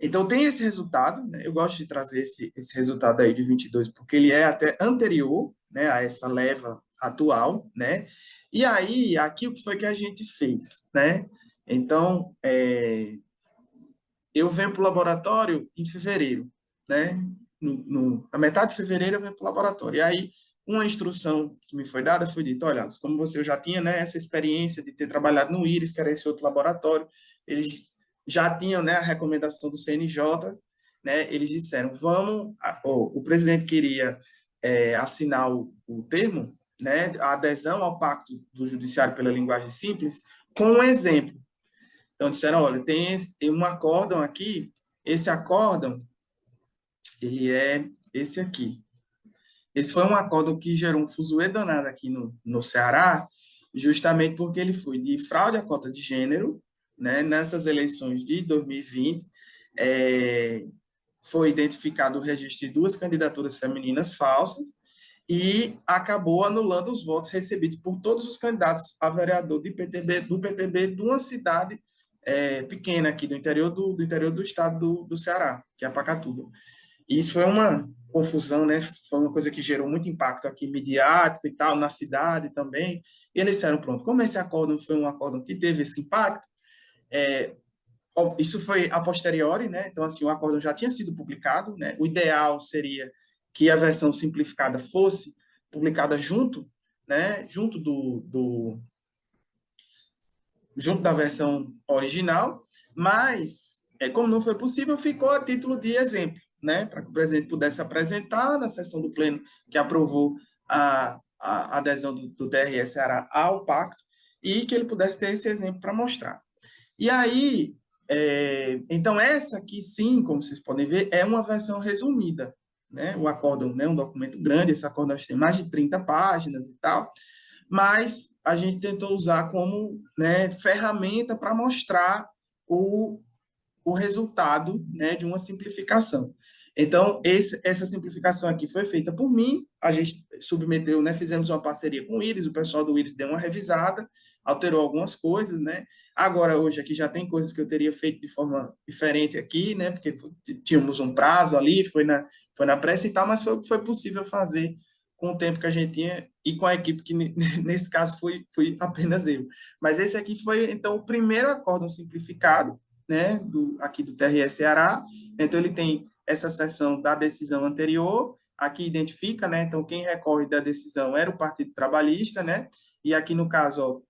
Então, tem esse resultado, né? Eu gosto de trazer esse resultado aí de 22, porque ele é até anterior, né, a essa leva atual, né? E aí, aqui o que foi que a gente fez, né? Então, eu venho para o laboratório em fevereiro, né? Na metade de fevereiro eu venho para o laboratório. E aí, uma instrução que me foi dada foi dita, olha, como você já tinha, né, essa experiência de ter trabalhado no IRIS, que era esse outro laboratório, eles já tinham, né, a recomendação do CNJ, né, eles disseram, o presidente queria assinar o termo, né, a adesão ao Pacto do Judiciário pela Linguagem Simples, com um exemplo. Então, disseram, olha, tem um acórdão aqui, esse acórdão, ele é esse aqui. Esse foi um acórdão que gerou um fuzuê danado aqui no Ceará, justamente porque ele foi de fraude à cota de gênero, né, nessas eleições de 2020, foi identificado o registro de 2 candidaturas femininas falsas e acabou anulando os votos recebidos por todos os candidatos a vereador do PTB de uma cidade pequena aqui do interior do estado do Ceará, que é Pacatuba. E isso foi uma confusão, né? Foi uma coisa que gerou muito impacto aqui midiático e tal, na cidade também. E eles disseram, pronto, como esse acórdão foi um acórdão que teve esse impacto, isso foi a posteriori, né? Então, assim, o acórdão já tinha sido publicado, né? O ideal seria que a versão simplificada fosse publicada junto, né? Junto da versão original, mas, como não foi possível, ficou a título de exemplo, né? Para que o presidente pudesse apresentar na sessão do Pleno que aprovou a adesão do TRE Ceará ao pacto e que ele pudesse ter esse exemplo para mostrar. E aí, então, essa aqui, sim, como vocês podem ver, é uma versão resumida, né? O acórdão é um documento grande, esse acórdão tem mais de 30 páginas e tal, mas a gente tentou usar como, né, ferramenta para mostrar o resultado, né, de uma simplificação. Então, essa simplificação aqui foi feita por mim, a gente submeteu, né, fizemos uma parceria com o IRIS, o pessoal do IRIS deu uma revisada, alterou algumas coisas, né? Agora, hoje aqui já tem coisas que eu teria feito de forma diferente aqui, né? Porque tínhamos um prazo ali, foi na pressa e tal, mas foi possível fazer com o tempo que a gente tinha e com a equipe que, nesse caso, fui apenas eu. Mas esse aqui foi, então, o primeiro acórdão simplificado, né, aqui do TRE Ceará. Então, ele tem essa seção da decisão anterior, aqui identifica, né, então, quem recorre da decisão era o Partido Trabalhista, né, e aqui, no caso, ó,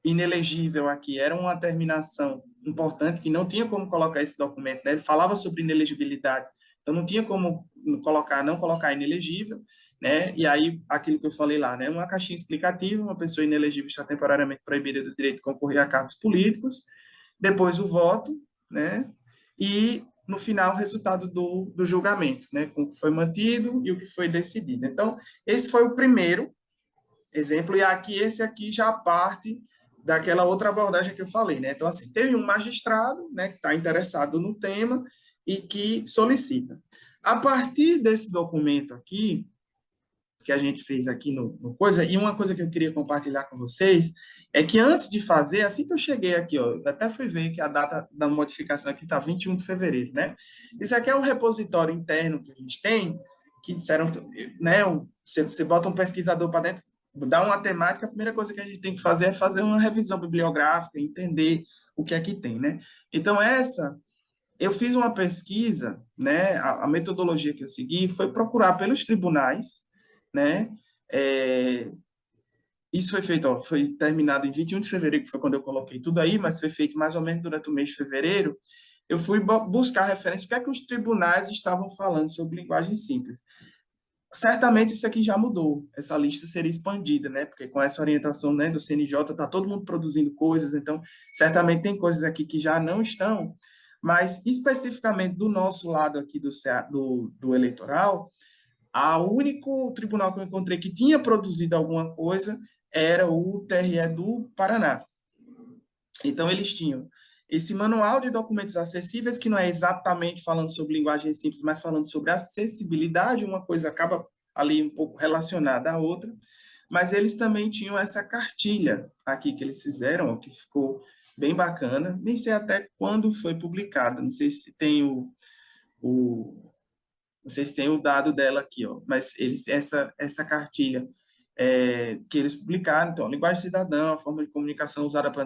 inelegível aqui, era uma terminação importante, que não tinha como colocar esse documento, né, ele falava sobre inelegibilidade, então não tinha como não colocar inelegível, né, e aí, aquilo que eu falei lá, né, uma caixinha explicativa, uma pessoa inelegível está temporariamente proibida do direito de concorrer a cargos políticos, depois o voto, né, e no final o resultado do julgamento, né, com o que foi mantido e o que foi decidido. Então, esse foi o primeiro exemplo, e aqui esse aqui já parte daquela outra abordagem que eu falei, né? Então, assim, teve um magistrado, né, que está interessado no tema e que solicita. A partir desse documento aqui, que a gente fez aqui no Coisa, e uma coisa que eu queria compartilhar com vocês, é que antes de fazer, assim que eu cheguei aqui, ó, eu até fui ver que a data da modificação aqui está 21 de fevereiro, né? Isso aqui é um repositório interno que a gente tem, que disseram, né, você bota um pesquisador para dentro, dá uma temática, a primeira coisa que a gente tem que fazer é fazer uma revisão bibliográfica, entender o que é que tem, né? Então, essa eu fiz uma pesquisa, né? A metodologia que eu segui foi procurar pelos tribunais, né? É, isso foi feito, ó, foi terminado em 21 de fevereiro, que foi quando eu coloquei tudo aí, mas foi feito mais ou menos durante o mês de fevereiro. Eu fui buscar referência, o que é que os tribunais estavam falando sobre linguagem simples. Certamente isso aqui já mudou, essa lista seria expandida, né? Porque com essa orientação, né, do CNJ, está todo mundo produzindo coisas, então certamente tem coisas aqui que já não estão, mas especificamente do nosso lado aqui do eleitoral, o único tribunal que eu encontrei que tinha produzido alguma coisa era o TRE do Paraná. Então, eles tinham esse manual de documentos acessíveis, que não é exatamente falando sobre linguagem simples, mas falando sobre acessibilidade, uma coisa acaba ali um pouco relacionada à outra, mas eles também tinham essa cartilha aqui que eles fizeram, que ficou bem bacana, nem sei até quando foi publicada, não sei se tem vocês têm o dado dela aqui, ó, mas essa cartilha que eles publicaram, então, linguagem cidadã, a forma de comunicação usada para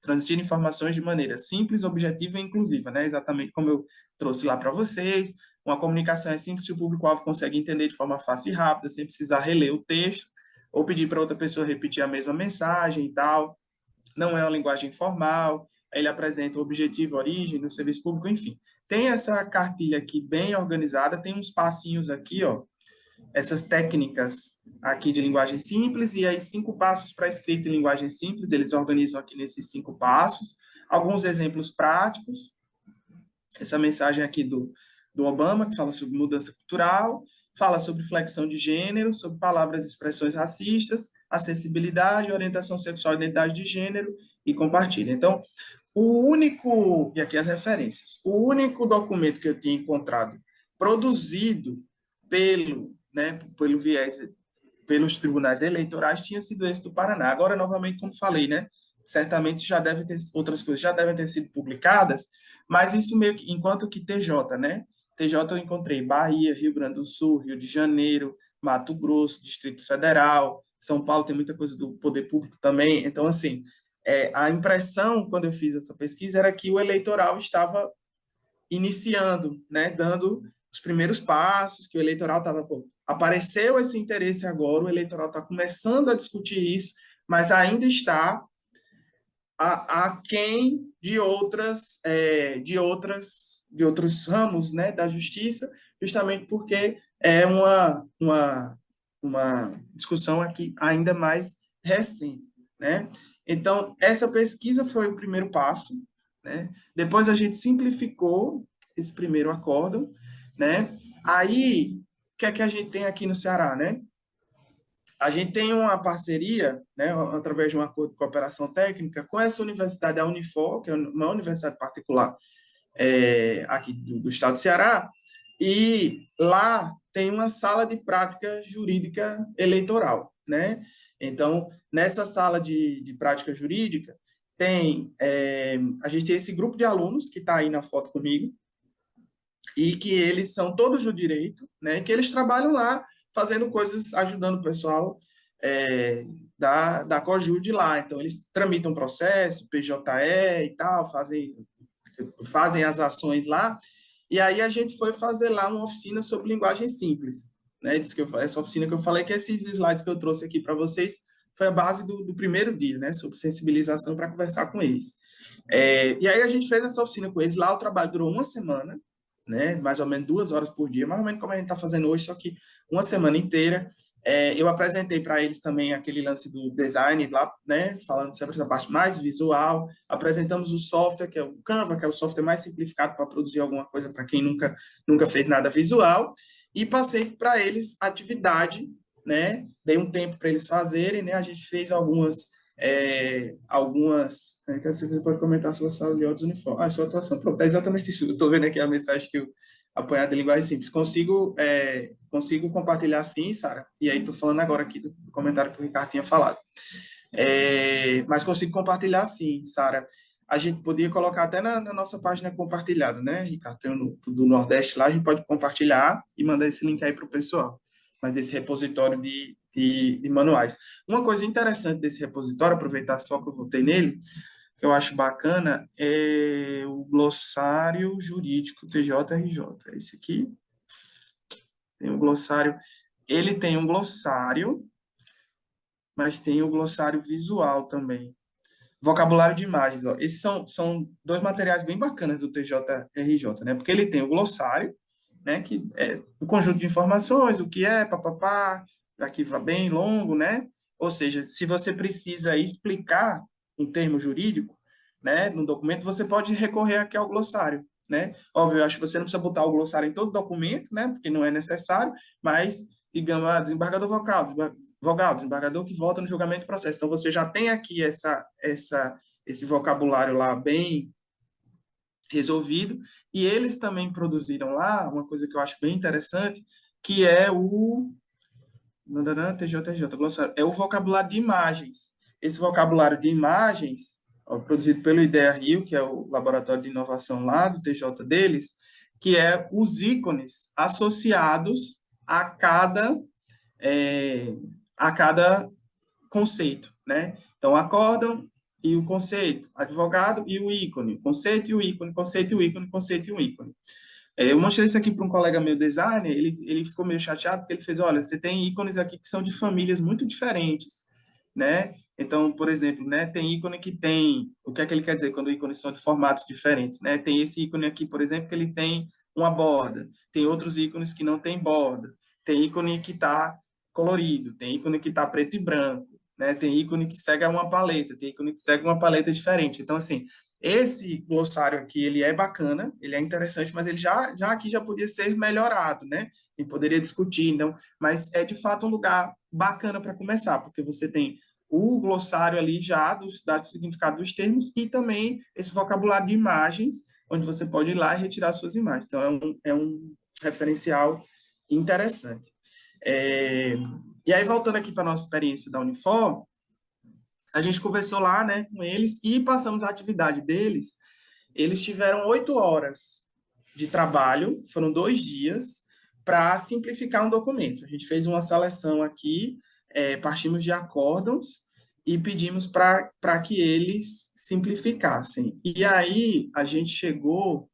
transmitir informações de maneira simples, objetiva e inclusiva, né? Exatamente como eu trouxe lá para vocês. Uma comunicação é simples se o público-alvo consegue entender de forma fácil e rápida, sem precisar reler o texto ou pedir para outra pessoa repetir a mesma mensagem e tal. Não é uma linguagem formal, ele apresenta o objetivo, a origem no serviço público, enfim. Tem essa cartilha aqui bem organizada, tem uns passinhos aqui, ó, essas técnicas aqui de linguagem simples, e aí 5 passos para escrita em linguagem simples, eles organizam aqui nesses 5 passos, alguns exemplos práticos, essa mensagem aqui do Obama, que fala sobre mudança cultural, fala sobre flexão de gênero, sobre palavras e expressões racistas, acessibilidade, orientação sexual e identidade de gênero, e compartilha. Então, e aqui as referências, o único documento que eu tinha encontrado produzido pelo viés, pelos tribunais eleitorais, tinha sido esse do Paraná. Agora, novamente, como falei, né? Certamente outras coisas já devem ter sido publicadas, mas isso meio que, enquanto que TJ, né? TJ eu encontrei Bahia, Rio Grande do Sul, Rio de Janeiro, Mato Grosso, Distrito Federal, São Paulo tem muita coisa do poder público também. Então, assim, a impressão, quando eu fiz essa pesquisa, era que o eleitoral estava iniciando, né? Dando os primeiros passos, que o eleitoral estava... Apareceu esse interesse agora, o eleitoral está começando a discutir isso, mas ainda está aquém de outros ramos, né, da justiça, justamente porque é uma discussão aqui ainda mais recente, né? Então, essa pesquisa foi o primeiro passo, né? Depois a gente simplificou esse primeiro acórdão, né? Aí, o que é que a gente tem aqui no Ceará, né? A gente tem uma parceria, né, através de um acordo de cooperação técnica, com essa universidade, a Unifor, que é uma universidade particular aqui do estado do Ceará, e lá tem uma sala de prática jurídica eleitoral, né? Então, nessa sala de prática jurídica, a gente tem esse grupo de alunos que está aí na foto comigo, e que eles são todos do direito, né? Que eles trabalham lá fazendo coisas, ajudando o pessoal da COJUD lá. Então, eles tramitam processo, PJE e tal, fazem as ações lá. E aí a gente foi fazer lá uma oficina sobre linguagem simples, né? Essa oficina que eu falei, que esses slides que eu trouxe aqui para vocês, foi a base do primeiro dia, né? Sobre sensibilização para conversar com eles. E aí a gente fez essa oficina com eles lá, o trabalho durou uma semana, né? Mais ou menos 2 horas por dia, mais ou menos como a gente está fazendo hoje, só que uma semana inteira. Eu apresentei para eles também aquele lance do design lá, né? Falando sobre essa parte mais visual. Apresentamos o software, que é o Canva, que é o software mais simplificado para produzir alguma coisa para quem nunca fez nada visual. E passei para eles a atividade, né? Dei um tempo para eles fazerem, né? A gente fez algumas que você pode comentar sobre a sala de outros uniformes. Sua atuação. Pronto, é exatamente isso. Eu estou vendo aqui a mensagem que eu apanhado de linguagem simples. Consigo compartilhar sim, Sara? E aí estou falando agora aqui do comentário que o Ricardo tinha falado. Mas consigo compartilhar sim, Sara. A gente podia colocar até na nossa página compartilhada, né, Ricardo? Tem do Nordeste lá, a gente pode compartilhar e mandar esse link aí para o pessoal. Mas desse repositório de manuais. Uma coisa interessante desse repositório, aproveitar só que eu voltei nele, que eu acho bacana é o glossário jurídico TJRJ. Esse aqui tem o glossário. Ele tem um glossário, mas tem o glossário visual também. Vocabulário de imagens, ó. Esses são dois materiais bem bacanas do TJRJ, né? Porque ele tem o glossário, né? Que é o conjunto de informações, o que é, papapá, aqui vai bem longo, né? Ou seja, se você precisa explicar um termo jurídico, né, no documento, você pode recorrer aqui ao glossário, né? Óbvio, eu acho que você não precisa botar o glossário em todo documento, né? Porque não é necessário, mas, digamos, desembargador vogal, desembargador que vota no julgamento do processo. Então, você já tem aqui esse vocabulário lá bem resolvido, e eles também produziram lá uma coisa que eu acho bem interessante, que é o TJRJ, glossário, é o vocabulário de imagens. Esse vocabulário de imagens, ó, produzido pelo IDEA Rio, que é o laboratório de inovação lá do TJ deles, que é os ícones associados a cada conceito, né? Então, acórdão e o conceito, advogado e o ícone, conceito e o ícone, conceito e o ícone, conceito e o ícone. Eu mostrei isso aqui para um colega meu, designer, ele ficou meio chateado, porque ele fez, olha, você tem ícones aqui que são de famílias muito diferentes, né? Então, por exemplo, né, tem ícone que tem, o que é que ele quer dizer quando ícones são de formatos diferentes, né? Tem esse ícone aqui, por exemplo, que ele tem uma borda, tem outros ícones que não tem borda, tem ícone que está colorido, tem ícone que está preto e branco, né? Tem ícone que segue uma paleta, tem ícone que segue uma paleta diferente. Então, assim, esse glossário aqui, ele é bacana, ele é interessante, mas ele já aqui já podia ser melhorado, né? E poderia discutir, então, mas é de fato um lugar bacana para começar, porque você tem o glossário ali já dos dados significado dos termos e também esse vocabulário de imagens, onde você pode ir lá e retirar suas imagens. Então, é um referencial interessante. E aí, voltando aqui para a nossa experiência da Unifor, a gente conversou lá, né, com eles e passamos a atividade deles. Eles tiveram 8 horas de trabalho, foram 2 dias, para simplificar um documento. A gente fez uma seleção aqui, partimos de acórdãos e pedimos para que eles simplificassem. E aí, a gente chegou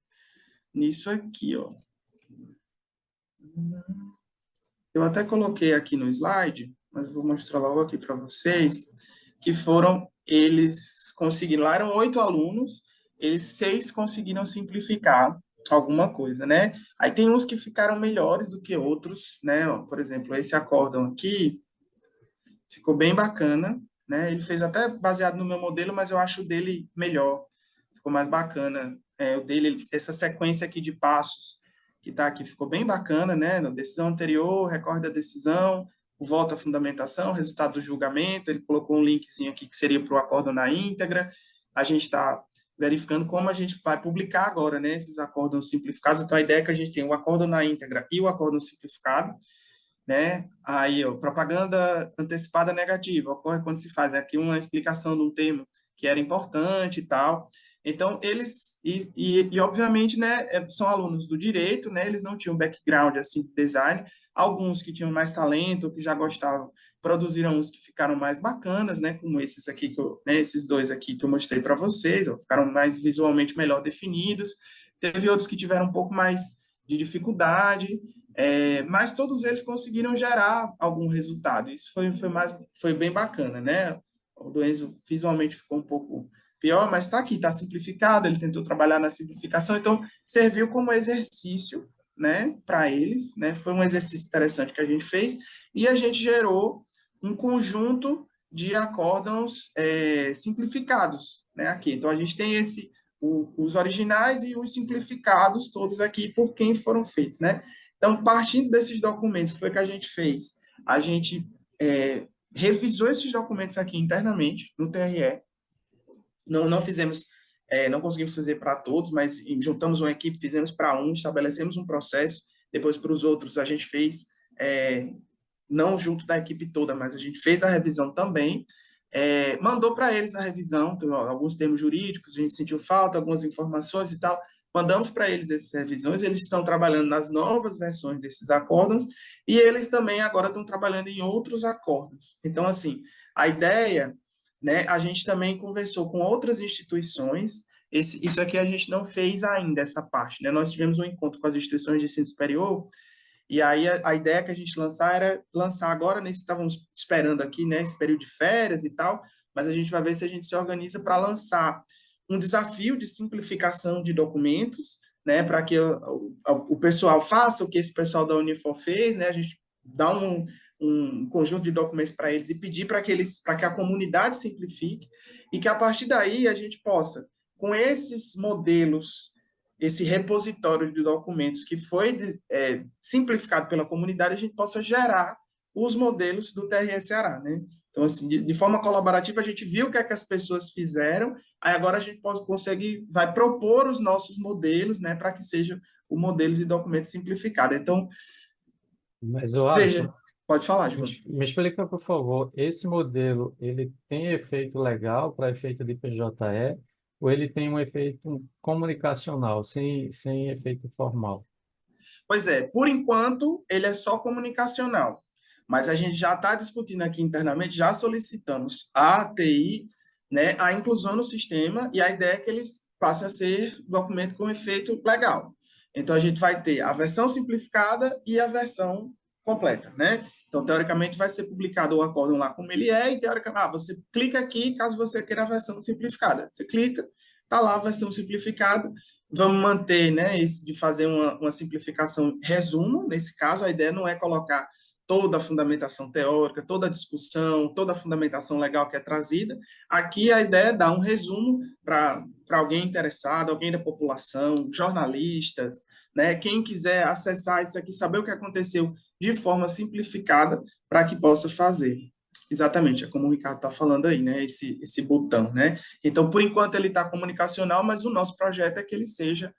nisso aqui, ó. Eu até coloquei aqui no slide, mas eu vou mostrar logo aqui para vocês, que eles conseguiram, lá eram 8 alunos, 6 conseguiram simplificar alguma coisa, né? Aí tem uns que ficaram melhores do que outros, né? Por exemplo, esse acórdão aqui ficou bem bacana, né? Ele fez até baseado no meu modelo, mas eu acho o dele melhor, ficou mais bacana. O dele, essa sequência aqui de passos que está aqui ficou bem bacana, né? Na decisão anterior, recorde da decisão, o voto à fundamentação, resultado do julgamento, ele colocou um linkzinho aqui que seria para o acórdão na íntegra. A gente está verificando como a gente vai publicar agora, né, esses acórdãos simplificados. Então, a ideia é que a gente tem o acórdão na íntegra e o acórdão simplificado, né? Aí, ó, propaganda antecipada negativa, ocorre quando se faz aqui uma explicação de um termo que era importante e tal. Então, eles, obviamente, né, são alunos do direito, né, eles não tinham background, assim, de design, alguns que tinham mais talento, que já gostavam, produziram uns que ficaram mais bacanas, né, como esses aqui, esses dois aqui que eu mostrei para vocês, ó, ficaram mais visualmente melhor definidos, teve outros que tiveram um pouco mais de dificuldade, mas todos eles conseguiram gerar algum resultado, isso foi bem bacana, né, o do Enzo visualmente ficou um pouco pior, mas está aqui, está simplificado, ele tentou trabalhar na simplificação, então serviu como exercício, né, para eles, né, foi um exercício interessante que a gente fez, e a gente gerou um conjunto de acórdãos simplificados, né, aqui. Então, a gente tem os originais e os simplificados, todos aqui, por quem foram feitos, né. Então, partindo desses documentos, foi o que a gente fez. A gente revisou esses documentos aqui internamente, no TRE, não fizemos, não conseguimos fazer para todos, mas juntamos uma equipe, fizemos para um, estabelecemos um processo, depois para os outros a gente fez, não junto da equipe toda, mas a gente fez a revisão também, mandou para eles a revisão, então, alguns termos jurídicos, a gente sentiu falta, algumas informações e tal, mandamos para eles essas revisões, eles estão trabalhando nas novas versões desses acórdãos, e eles também agora estão trabalhando em outros acórdãos. Então, assim, a ideia né, a gente também conversou com outras instituições. Isso aqui a gente não fez ainda, essa parte, né? Nós tivemos um encontro com as instituições de ensino superior, e aí a ideia que a gente lançar era lançar agora, estávamos esperando aqui, né, esse período de férias e tal, mas a gente vai ver se a gente se organiza para lançar um desafio de simplificação de documentos, né, para que o pessoal faça o que esse pessoal da Unifor fez, né, a gente dá um conjunto de documentos para eles e pedir para que a comunidade simplifique, e que a partir daí a gente possa, com esses modelos, esse repositório de documentos que foi simplificado pela comunidade, a gente possa gerar os modelos do TRE Ceará, né? Então, assim, de forma colaborativa, a gente viu o que é que as pessoas fizeram, aí agora a gente vai propor os nossos modelos, né, para que seja o modelo de documento simplificado. Então, Mas, ô veja, Alisson, pode falar, João. me explica, por favor, esse modelo, ele tem efeito legal para efeito de PJE ou ele tem um efeito comunicacional, sem efeito formal? Pois é, por enquanto, ele é só comunicacional, mas a gente já está discutindo aqui internamente, já solicitamos à ATI, né, a inclusão no sistema, e a ideia é que ele passe a ser documento com efeito legal. Então, a gente vai ter a versão simplificada e a versão completa, né? Então, teoricamente, vai ser publicado o acórdão lá como ele é, e teoricamente, você clica aqui caso você queira a versão simplificada. Você clica, está lá a versão simplificada. Vamos manter, né, esse de fazer uma simplificação resumo. Nesse caso, a ideia não é colocar toda a fundamentação teórica, toda a discussão, toda a fundamentação legal que é trazida. Aqui a ideia é dar um resumo para alguém interessado, alguém da população, jornalistas, né, quem quiser acessar isso aqui, saber o que aconteceu de forma simplificada para que possa fazer. Exatamente, é como o Ricardo está falando aí, né, esse botão, né? Então, por enquanto, ele está comunicacional, mas o nosso projeto é que ele seja,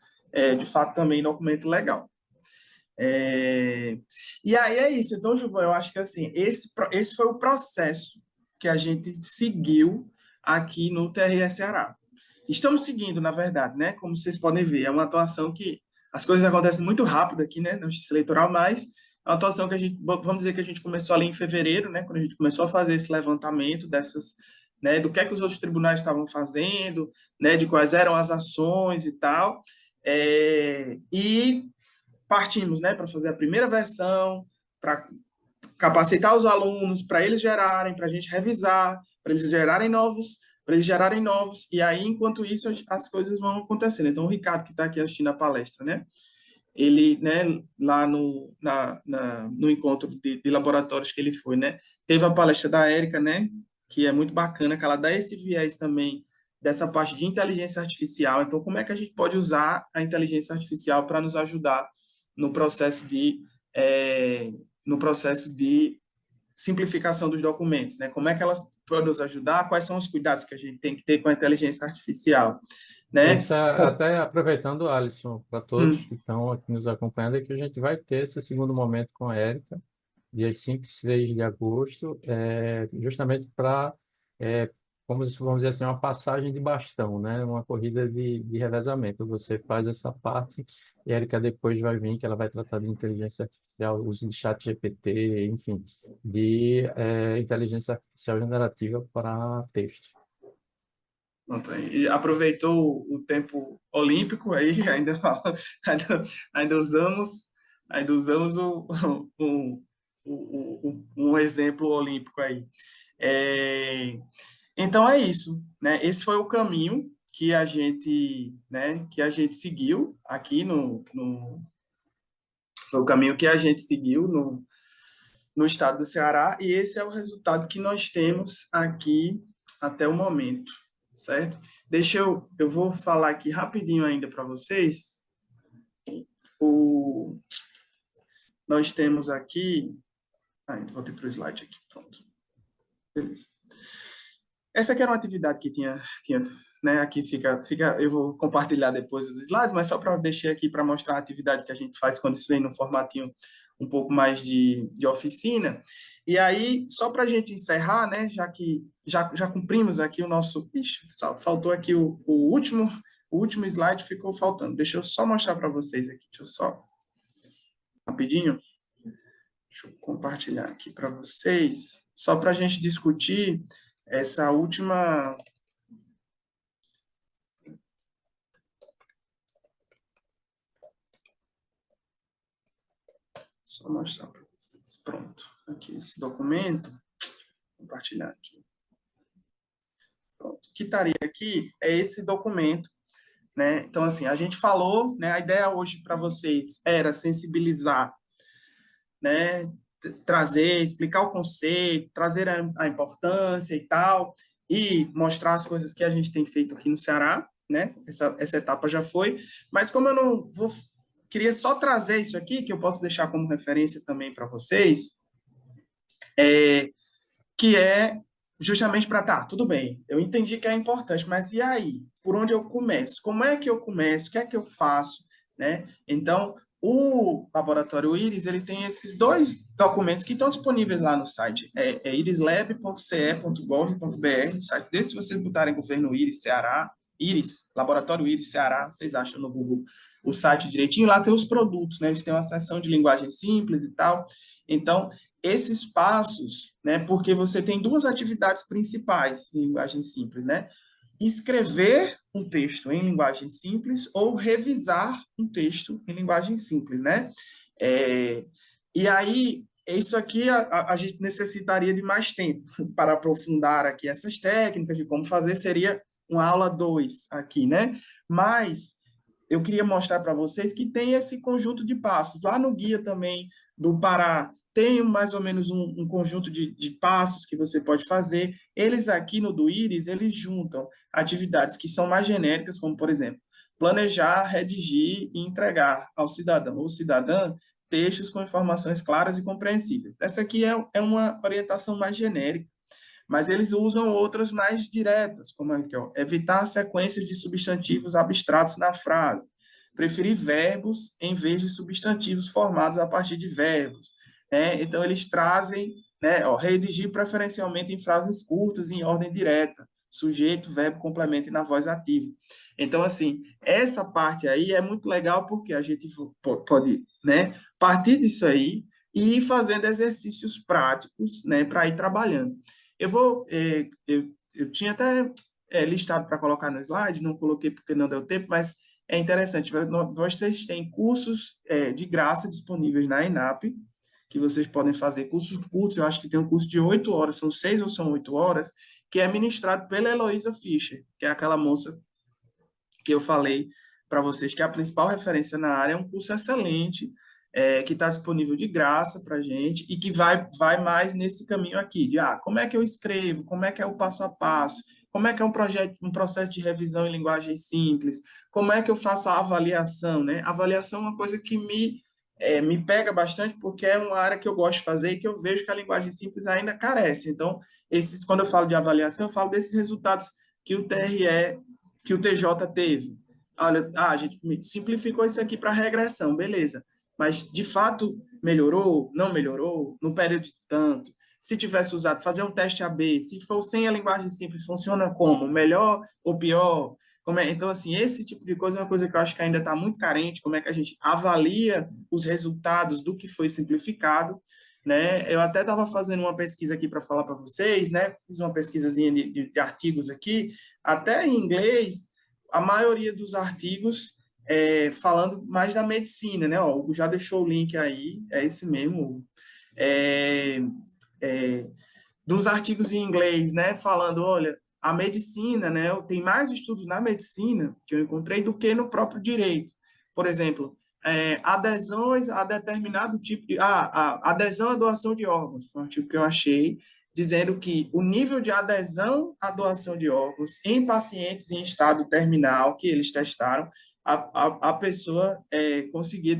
de fato, também documento legal. E aí é isso. Então, Gilvan, eu acho que assim, esse foi o processo que a gente seguiu aqui no TRE Ceará. Estamos seguindo, na verdade, né? Como vocês podem ver, é uma atuação que as coisas acontecem muito rápido aqui, né, na Justiça Eleitoral, mas é uma atuação que a gente, vamos dizer que a gente começou ali em fevereiro, né, quando a gente começou a fazer esse levantamento dessas, né, do que é que os outros tribunais estavam fazendo, né, de quais eram as ações e tal, e partimos, né, para fazer a primeira versão, para capacitar os alunos, para eles gerarem, para a gente revisar, para eles gerarem novos, e aí, enquanto isso, as coisas vão acontecendo. Então, o Ricardo, que está aqui assistindo a palestra, né, ele, né, lá no encontro de laboratórios que ele foi, né, teve a palestra da Érica, né, que é muito bacana, que ela dá esse viés também dessa parte de inteligência artificial. Então, como é que a gente pode usar a inteligência artificial para nos ajudar no processo de simplificação dos documentos, né? Como é que elas podem nos ajudar? Quais são os cuidados que a gente tem que ter com a inteligência artificial, né? Até aproveitando, Alisson, para todos que estão aqui nos acompanhando, é que a gente vai ter esse segundo momento com a Érica, dias 5 e 6 de agosto, justamente para, vamos dizer assim, uma passagem de bastão, né? Uma corrida de revezamento. Você faz essa parte e a Érica depois vai vir, que ela vai tratar de inteligência artificial, uso de chat GPT, enfim, de inteligência artificial generativa para texto. Pronto, e aproveitou o tempo olímpico aí, ainda usamos um exemplo olímpico aí. Então é isso, né? Esse foi o caminho que a gente, né, que a gente seguiu aqui foi o caminho que a gente seguiu no estado do Ceará, e esse é o resultado que nós temos aqui até o momento, certo? Eu vou falar aqui rapidinho ainda para vocês. Nós temos aqui... voltei para o slide aqui, pronto. Beleza. Essa aqui era uma atividade que tinha né, aqui fica, eu vou compartilhar depois os slides, mas só para deixar aqui para mostrar a atividade que a gente faz quando isso vem no formatinho um pouco mais de oficina. E aí, só para a gente encerrar, né, já que já cumprimos aqui o nosso... Ixi, faltou aqui o último slide, ficou faltando. Deixa eu só mostrar para vocês aqui, deixa eu só... Rapidinho. Deixa eu compartilhar aqui para vocês, só para a gente discutir essa última... Só mostrar para vocês. Pronto. Aqui esse documento. Vou compartilhar aqui. Pronto. O que estaria aqui é esse documento, né? Então, assim, a gente falou, né? A ideia hoje para vocês era sensibilizar, né? Trazer, explicar o conceito, trazer a importância e tal, e mostrar as coisas que a gente tem feito aqui no Ceará, né? Essa etapa já foi, mas como eu não vou... Queria só trazer isso aqui, que eu posso deixar como referência também para vocês, que é justamente para, tá, tudo bem, eu entendi que é importante, mas e aí? Por onde eu começo? Como é que eu começo? O que é que eu faço? Né? Então, o Laboratório IRIS, ele tem esses dois documentos que estão disponíveis lá no site, irislab.ce.gov.br, site desse, se vocês botarem Governo IRIS Ceará, IRIS, Laboratório IRIS Ceará, vocês acham no Google o site direitinho, lá tem os produtos, né? Eles têm uma seção de linguagem simples e tal, então, esses passos, né, porque você tem duas atividades principais em linguagem simples, né? Escrever um texto em linguagem simples ou revisar um texto em linguagem simples, né? E aí, isso aqui a gente necessitaria de mais tempo para aprofundar aqui essas técnicas de como fazer, seria uma aula 2 aqui, né? Mas eu queria mostrar para vocês que tem esse conjunto de passos. Lá no guia também do Pará, tem mais ou menos um conjunto de passos que você pode fazer. Eles aqui no do IRIS, eles juntam atividades que são mais genéricas, como, por exemplo, planejar, redigir e entregar ao cidadão ou cidadã textos com informações claras e compreensíveis. Essa aqui é uma orientação mais genérica, mas eles usam outras mais diretas, como aqui, ó, evitar sequências de substantivos abstratos na frase, preferir verbos em vez de substantivos formados a partir de verbos. Né? Então, eles trazem, né, ó, redigir preferencialmente em frases curtas, em ordem direta, sujeito, verbo, complemento e na voz ativa. Então, assim, essa parte aí é muito legal porque a gente pode, né, partir disso aí e ir fazendo exercícios práticos, né, para ir trabalhando. Eu tinha até listado para colocar no slide, não coloquei porque não deu tempo, mas é interessante. Vocês têm cursos de graça disponíveis na ENAP, que vocês podem fazer cursos curtos. Eu acho que tem um curso de 8 horas, são 6 ou são 8 horas, que é ministrado pela Heloísa Fischer, que é aquela moça que eu falei para vocês, que é a principal referência na área. É um curso excelente, que está disponível de graça para a gente e que vai mais nesse caminho aqui, de como é que eu escrevo, como é que é o passo a passo, como é que é um processo de revisão em linguagem simples, como é que eu faço a avaliação, né? A avaliação é uma coisa que me pega bastante, porque é uma área que eu gosto de fazer e que eu vejo que a linguagem simples ainda carece. Então, quando eu falo de avaliação, eu falo desses resultados que o TRE, que o TJ teve. Olha, a gente simplificou isso aqui para regressão, beleza. Mas, de fato, melhorou? Não melhorou? No período de tanto? Se tivesse usado, fazer um teste AB, se for sem a linguagem simples, funciona como? Melhor ou pior? Então, assim, esse tipo de coisa é uma coisa que eu acho que ainda está muito carente, como é que a gente avalia os resultados do que foi simplificado, né? Eu até estava fazendo uma pesquisa aqui para falar para vocês, né? Fiz uma pesquisazinha de artigos aqui, até em inglês, a maioria dos artigos falando mais da medicina, né? Ó, o Hugo já deixou o link aí, é esse mesmo, dos artigos em inglês, né? Falando, olha, a medicina, né? Tem mais estudos na medicina que eu encontrei do que no próprio direito. Por exemplo, adesões a determinado tipo de... adesão à doação de órgãos, foi um artigo que eu achei, dizendo que o nível de adesão à doação de órgãos em pacientes em estado terminal, que eles testaram, a pessoa conseguia,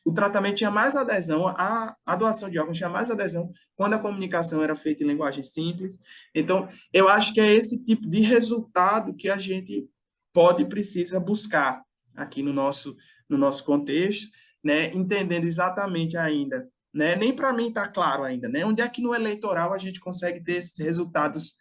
o tratamento tinha mais adesão, a doação de órgãos tinha mais adesão quando a comunicação era feita em linguagem simples. Então, eu acho que é esse tipo de resultado que a gente pode e precisa buscar aqui no nosso contexto, né? Entendendo exatamente ainda, né? Nem para mim está claro ainda, né? Onde é que no eleitoral a gente consegue ter esses resultados,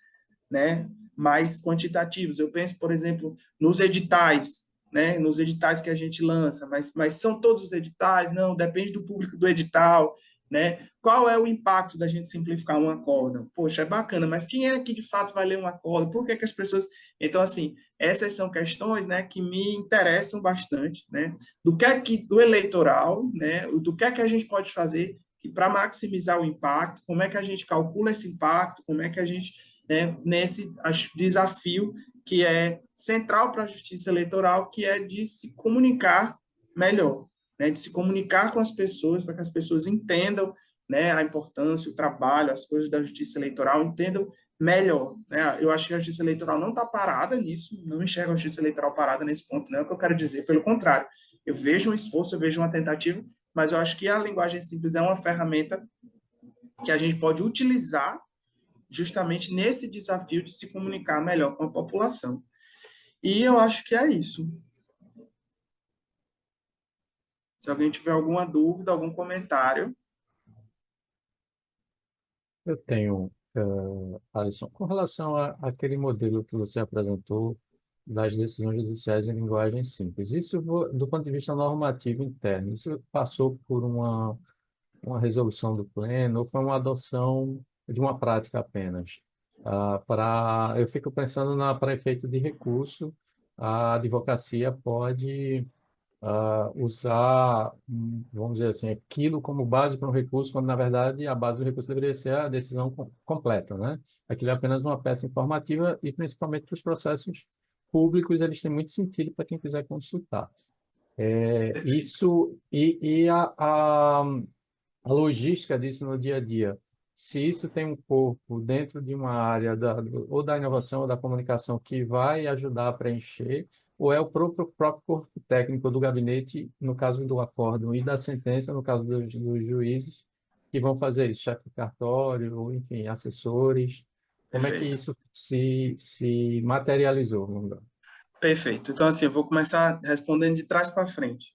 né, mais quantitativos? Eu penso, por exemplo, nos editais, né, nos editais que a gente lança, mas são todos os editais? Não, depende do público do edital. né? Qual é o impacto da gente simplificar um acórdão? Poxa, é bacana, mas quem é que de fato vai ler um acórdão? Por que que as pessoas... Então, assim, essas são questões, né, que me interessam bastante, né? Do eleitoral, né? Do que a gente pode fazer para maximizar o impacto, como é que a gente calcula esse impacto, como é que a gente, né, nesse desafio que é central para a justiça eleitoral, que é de se comunicar melhor, né, de se comunicar com as pessoas, para que as pessoas entendam, né, a importância, o trabalho, as coisas da justiça eleitoral, entendam melhor, né? Eu acho que a justiça eleitoral não está parada nisso, não enxergo a justiça eleitoral parada nesse ponto, não é o que eu quero dizer, pelo contrário, eu vejo um esforço, eu vejo uma tentativa, mas eu acho que a linguagem simples é uma ferramenta que a gente pode utilizar justamente nesse desafio de se comunicar melhor com a população. E eu acho que é isso. Se alguém tiver alguma dúvida, algum comentário. Eu tenho, Alisson, com relação àquele modelo que você apresentou das decisões judiciais em linguagem simples. Isso, do ponto de vista normativo interno, isso passou por uma resolução do pleno ou foi uma adoção de uma prática apenas? Eu fico pensando para efeito de recurso, a advocacia pode usar, vamos dizer assim, aquilo como base para um recurso, quando na verdade a base do recurso deveria ser a decisão completa, né? Aquilo é apenas uma peça informativa e principalmente para os processos públicos eles têm muito sentido para quem quiser consultar. Perfeito. Isso a logística disso no dia a dia. Se isso tem um corpo dentro de uma área ou da inovação ou da comunicação que vai ajudar a preencher, ou é o próprio corpo técnico do gabinete, no caso do acórdão, e da sentença, no caso dos juízes, que vão fazer isso, chefe de cartório, ou, enfim, assessores. Como é que Perfeito. isso se materializou? Perfeito. Então, assim, eu vou começar respondendo de trás para frente,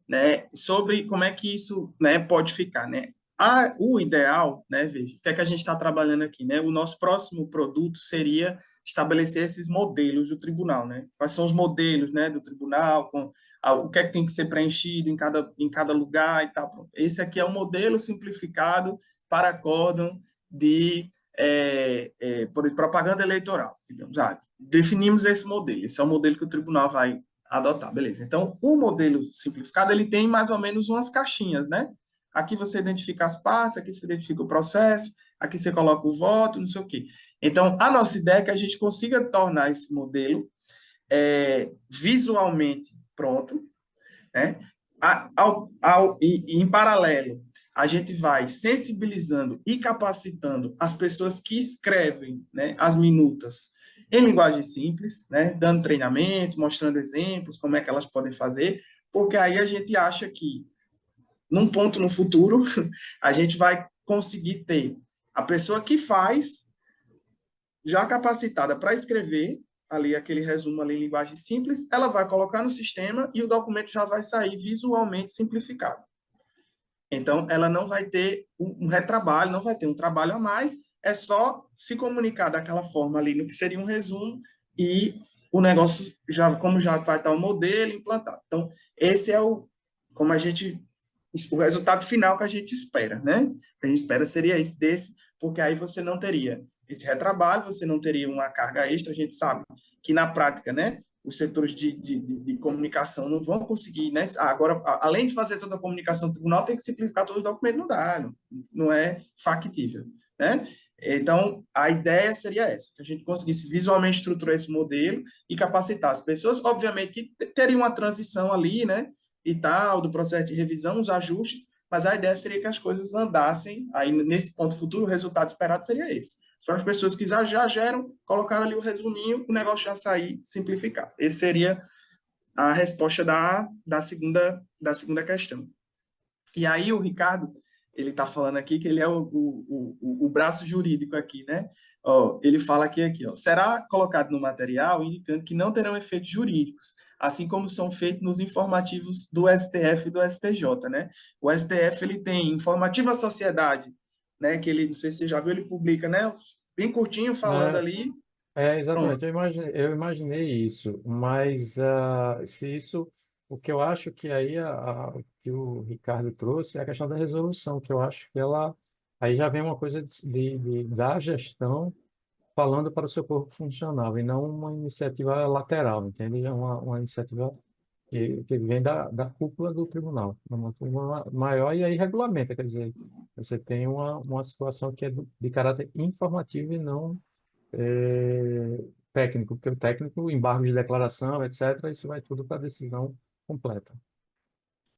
né? Sobre como é que isso, né, pode ficar, né? O ideal, né, veja, o que é que a gente está trabalhando aqui, né? O nosso próximo produto seria estabelecer esses modelos do tribunal, né? Quais são os modelos, né, do tribunal, o que é que tem que ser preenchido em cada lugar e tal. Pronto. Esse aqui é o modelo simplificado para acórdão por propaganda eleitoral, digamos. Definimos esse modelo, esse é o modelo que o tribunal vai adotar, beleza. Então, o modelo simplificado, ele tem mais ou menos umas caixinhas, né? Aqui você identifica as partes, aqui você identifica o processo, aqui você coloca o voto, não sei o quê. Então, a nossa ideia é que a gente consiga tornar esse modelo visualmente pronto, né? E, em paralelo, a gente vai sensibilizando e capacitando as pessoas que escrevem, né, as minutas em linguagem simples, né, dando treinamento, mostrando exemplos, como é que elas podem fazer, porque aí a gente acha que, num ponto no futuro, a gente vai conseguir ter a pessoa que faz já capacitada para escrever ali aquele resumo ali em linguagem simples, ela vai colocar no sistema e o documento já vai sair visualmente simplificado. Então, ela não vai ter um retrabalho, não vai ter um trabalho a mais, é só se comunicar daquela forma ali no que seria um resumo e o negócio, como já vai estar o modelo implantado. Então, esse é o resultado final que a gente espera, né? O que a gente espera seria esse, porque aí você não teria esse retrabalho, você não teria uma carga extra, a gente sabe que na prática, né, os setores de comunicação não vão conseguir, né? Agora, além de fazer toda a comunicação do tribunal, tem que simplificar todo o documento, não dá, não é factível, né? Então, a ideia seria essa, que a gente conseguisse visualmente estruturar esse modelo e capacitar as pessoas, obviamente que teria uma transição ali, né, e tal, do processo de revisão, os ajustes, mas a ideia seria que as coisas andassem, aí nesse ponto futuro, o resultado esperado seria esse. Só as pessoas que já geram, colocaram ali o resuminho, o negócio já sair simplificado. Essa seria a resposta da segunda questão. E aí o Ricardo, ele está falando aqui que ele é o braço jurídico aqui, né? Ó, ele fala aqui, ó, será colocado no material indicando que não terão efeitos jurídicos, assim como são feitos nos informativos do STF e do STJ, né? O STF, ele tem informativo à sociedade, né? Que ele, não sei se você já viu, ele publica, né? Bem curtinho, falando ali, Exatamente, pronto. eu imaginei isso, mas se isso O que eu acho que aí o que o Ricardo trouxe é a questão da resolução, que eu acho que ela aí já vem uma coisa da gestão falando para o seu corpo funcional e não uma iniciativa lateral, entende? É uma iniciativa que vem da cúpula do tribunal, uma cúpula maior e aí regulamenta, quer dizer, você tem uma situação que é de caráter informativo e não técnico, porque o técnico, embargo de declaração, etc., isso vai tudo para a decisão completa.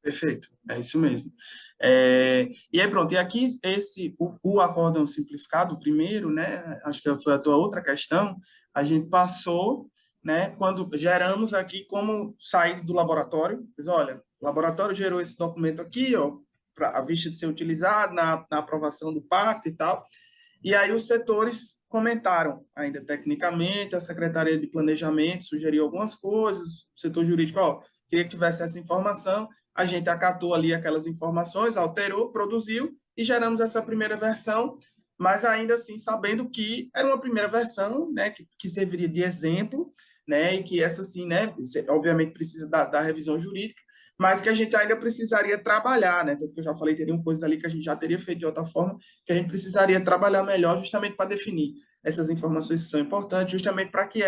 Perfeito, é isso mesmo. E aí, pronto, e aqui o acórdão simplificado, o primeiro, né, acho que foi a tua outra questão, a gente passou, né, quando geramos aqui como saída do laboratório, diz, olha, o laboratório gerou esse documento aqui, ó, para a vista de ser utilizado na aprovação do pacto e tal, e aí os setores comentaram ainda tecnicamente, a Secretaria de Planejamento sugeriu algumas coisas, o setor jurídico, ó, queria que tivesse essa informação, a gente acatou ali aquelas informações, alterou, produziu e geramos essa primeira versão, mas ainda assim sabendo que era uma primeira versão, né, que serviria de exemplo, né, e que essa sim, né, obviamente precisa da revisão jurídica, mas que a gente ainda precisaria trabalhar, né, tanto que eu já falei, teriam coisas ali que a gente já teria feito de outra forma, que a gente precisaria trabalhar melhor justamente para definir essas informações que são importantes, justamente para que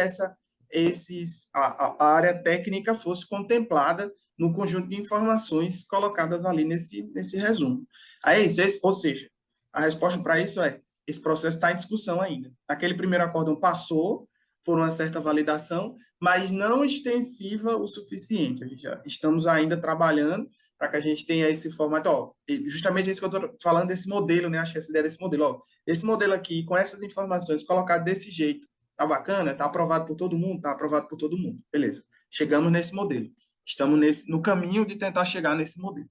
a área técnica fosse contemplada no conjunto de informações colocadas ali nesse resumo. Aí é isso, ou seja, a resposta para isso é, esse processo está em discussão ainda. Aquele primeiro acórdão passou por uma certa validação, mas não extensiva o suficiente. A gente estamos ainda trabalhando para que a gente tenha esse formato, ó, justamente isso que eu estou falando desse modelo, né? Acho que essa ideia desse modelo, ó, esse modelo aqui, com essas informações, colocado desse jeito, tá bacana? Tá aprovado por todo mundo? Tá aprovado por todo mundo. Beleza. Chegamos nesse modelo. Estamos no caminho de tentar chegar nesse modelo.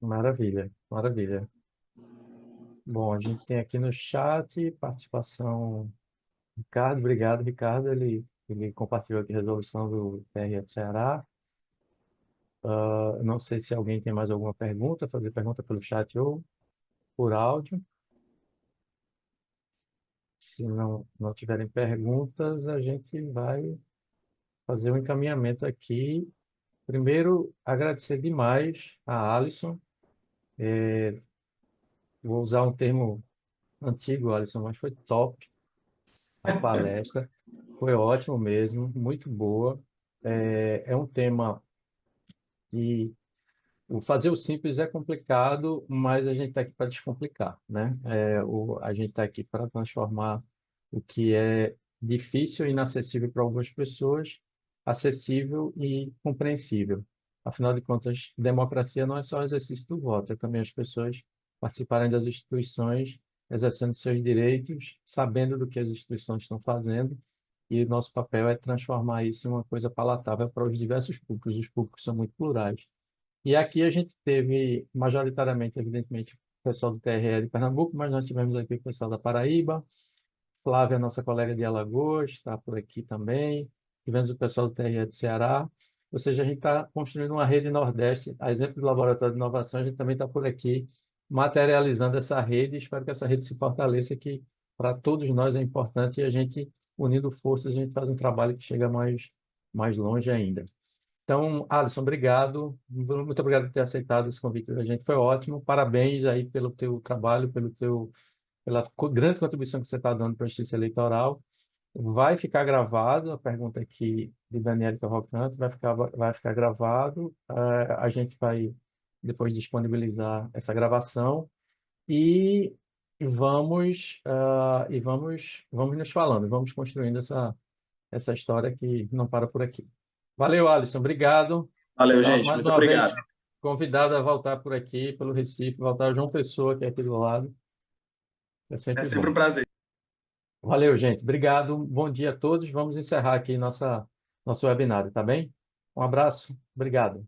Maravilha, maravilha. Bom, a gente tem aqui no chat participação Ricardo, obrigado, Ricardo. Ele compartilhou aqui a resolução do TRE do Ceará. Não sei se alguém tem mais alguma pergunta, fazer pergunta pelo chat ou por áudio. Se não tiverem perguntas, a gente vai fazer um encaminhamento aqui. Primeiro, agradecer demais a Alisson. Vou usar um termo antigo, Alisson, mas foi top a palestra. Foi ótimo mesmo, muito boa. É um tema que o fazer o simples é complicado, mas a gente está aqui para descomplicar, né? A gente está aqui para transformar o que é difícil e inacessível para algumas pessoas, acessível e compreensível. Afinal de contas, democracia não é só o exercício do voto, é também as pessoas participarem das instituições, exercendo seus direitos, sabendo do que as instituições estão fazendo, e nosso papel é transformar isso em uma coisa palatável para os diversos públicos. Os públicos são muito plurais. E aqui a gente teve, majoritariamente, evidentemente, o pessoal do TRE de Pernambuco, mas nós tivemos aqui o pessoal da Paraíba, Flávia, nossa colega de Alagoas, está por aqui também, tivemos o pessoal do TRE do Ceará, ou seja, a gente está construindo uma rede Nordeste, a exemplo do Laboratório de Inovação, a gente também está por aqui materializando essa rede, espero que essa rede se fortaleça, que para todos nós é importante, e a gente, unindo forças, a gente faz um trabalho que chega mais longe ainda. Então, Alisson, obrigado. Muito obrigado por ter aceitado esse convite da gente. Foi ótimo. Parabéns aí pelo teu trabalho, pela grande contribuição que você está dando para a Justiça Eleitoral. Vai ficar gravado, a pergunta aqui de Daniel Cavalcante, vai ficar gravado. A gente vai depois disponibilizar essa gravação e vamos nos falando, vamos construindo essa história que não para por aqui. Valeu, Alisson. Obrigado. Valeu, Estava gente. mais Muito uma vez obrigado. convidado a voltar por aqui, pelo Recife, voltar a João Pessoa, que é aqui do lado. É É sempre sempre um bom. prazer. Valeu, gente. Obrigado. Bom dia a todos. Vamos encerrar aqui nosso webinário, tá bem? Um abraço. Obrigado.